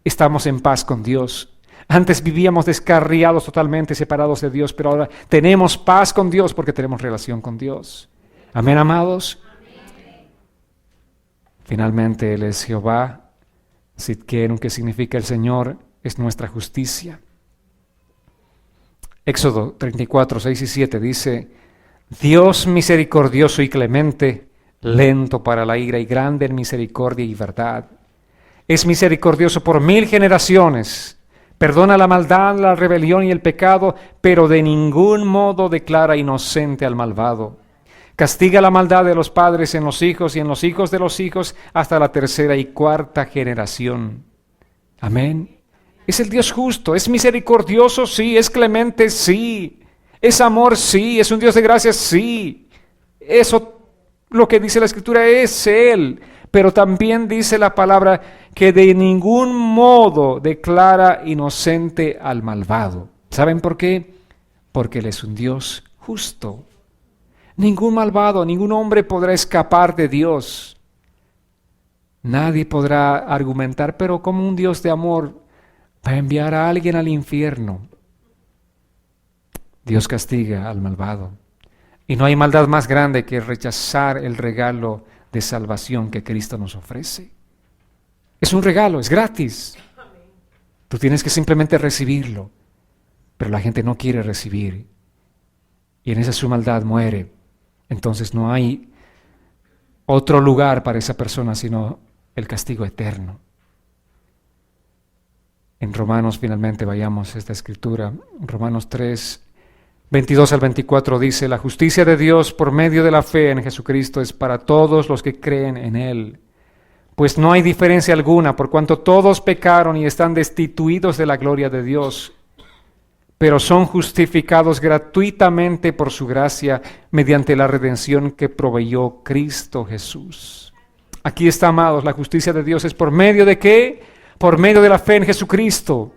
Estamos en paz con Dios. Antes vivíamos descarriados totalmente, separados de Dios, pero ahora tenemos paz con Dios porque tenemos relación con Dios. Amén, amados. Finalmente, Él es Jehová, Sidkenu, que significa el Señor, es nuestra justicia. Éxodo 34, 6 y 7 dice: Dios misericordioso y clemente, lento para la ira y grande en misericordia y verdad. Es misericordioso por 1000 generaciones, perdona la maldad, la rebelión y el pecado, pero de ningún modo declara inocente al malvado. Castiga la maldad de los padres en los hijos y en los hijos de los hijos hasta la 3ª y 4ª generación. Amén. Es el Dios justo, es misericordioso, sí, es clemente, sí, es amor, sí, es un Dios de gracia, sí. Eso, lo que dice la Escritura, es Él. Pero también dice la palabra que de ningún modo declara inocente al malvado. ¿Saben por qué? Porque Él es un Dios justo. Ningún malvado, ningún hombre podrá escapar de Dios. Nadie podrá argumentar, pero como un Dios de amor va a enviar a alguien al infierno. Dios castiga al malvado. Y no hay maldad más grande que rechazar el regalo de salvación que Cristo nos ofrece. Es un regalo, es gratis. Tú tienes que simplemente recibirlo. Pero la gente no quiere recibir. Y en esa su maldad muere. Entonces no hay otro lugar para esa persona sino el castigo eterno. En Romanos, finalmente, vayamos a esta escritura. Romanos 3, 22 al 24 dice: La justicia de Dios por medio de la fe en Jesucristo es para todos los que creen en Él. Pues no hay diferencia alguna, por cuanto todos pecaron y están destituidos de la gloria de Dios, pero son justificados gratuitamente por su gracia mediante la redención que proveyó Cristo Jesús. Aquí está, amados, la justicia de Dios es por medio de ¿qué? Por medio de la fe en Jesucristo.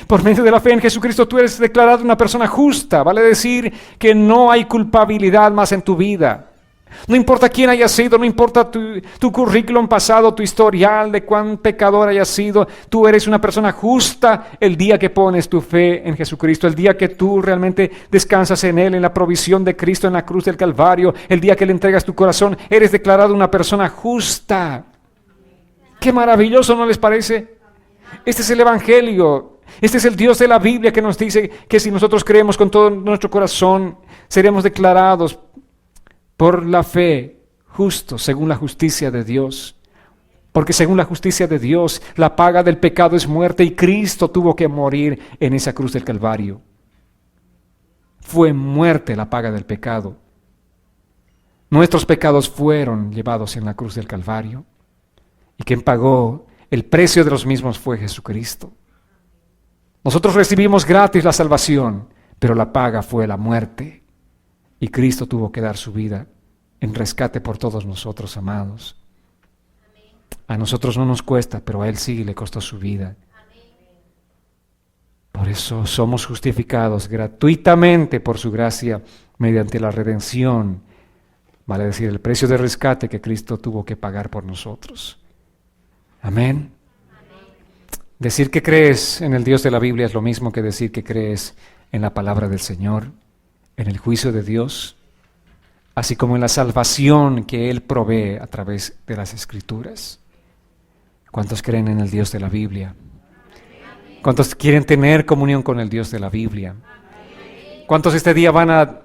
Por medio de la fe en Jesucristo tú eres declarado una persona justa. Vale decir que no hay culpabilidad más en tu vida. No importa quién hayas sido, no importa tu currículum pasado, tu historial de cuán pecador hayas sido, tú eres una persona justa el día que pones tu fe en Jesucristo, el día que tú realmente descansas en Él, en la provisión de Cristo en la cruz del Calvario, el día que le entregas tu corazón, eres declarado una persona justa. ¡Qué maravilloso! ¿No les parece? Este es el Evangelio. Este es el Dios de la Biblia que nos dice que si nosotros creemos con todo nuestro corazón, seremos declarados por la fe justos según la justicia de Dios. Porque según la justicia de Dios, la paga del pecado es muerte y Cristo tuvo que morir en esa cruz del Calvario. Fue muerte la paga del pecado. Nuestros pecados fueron llevados en la cruz del Calvario. Y quien pagó el precio de los mismos fue Jesucristo. Nosotros recibimos gratis la salvación, pero la paga fue la muerte. Y Cristo tuvo que dar su vida en rescate por todos nosotros, amados. A nosotros no nos cuesta, pero a Él sí le costó su vida. Por eso somos justificados gratuitamente por su gracia mediante la redención, vale decir, el precio de rescate que Cristo tuvo que pagar por nosotros. Amén. Decir que crees en el Dios de la Biblia es lo mismo que decir que crees en la palabra del Señor, en el juicio de Dios, así como en la salvación que Él provee a través de las Escrituras. ¿Cuántos creen en el Dios de la Biblia? ¿Cuántos quieren tener comunión con el Dios de la Biblia? ¿Cuántos este día van a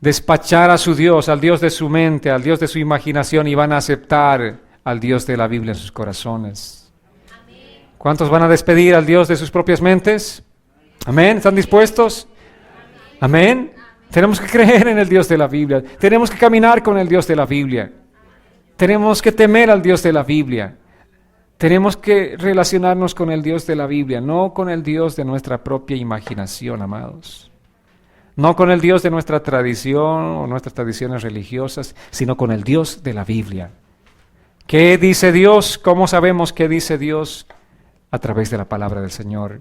despachar a su Dios, al Dios de su mente, al Dios de su imaginación y van a aceptar al Dios de la Biblia en sus corazones? ¿Cuántos van a despedir al Dios de sus propias mentes? Amén. ¿Están dispuestos? Amén. Tenemos que creer en el Dios de la Biblia. Tenemos que caminar con el Dios de la Biblia. Tenemos que temer al Dios de la Biblia. Tenemos que relacionarnos con el Dios de la Biblia, no con el Dios de nuestra propia imaginación, amados. No con el Dios de nuestra tradición o nuestras tradiciones religiosas, sino con el Dios de la Biblia. ¿Qué dice Dios? ¿Cómo sabemos qué dice Dios? A través de la palabra del Señor.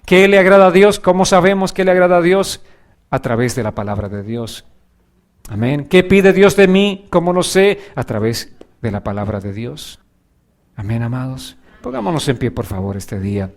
¿Qué le agrada a Dios? ¿Cómo sabemos qué le agrada a Dios? A través de la palabra de Dios. Amén. ¿Qué pide Dios de mí? ¿Cómo lo sé? A través de la palabra de Dios. Amén, amados. Pongámonos en pie, por favor, este día.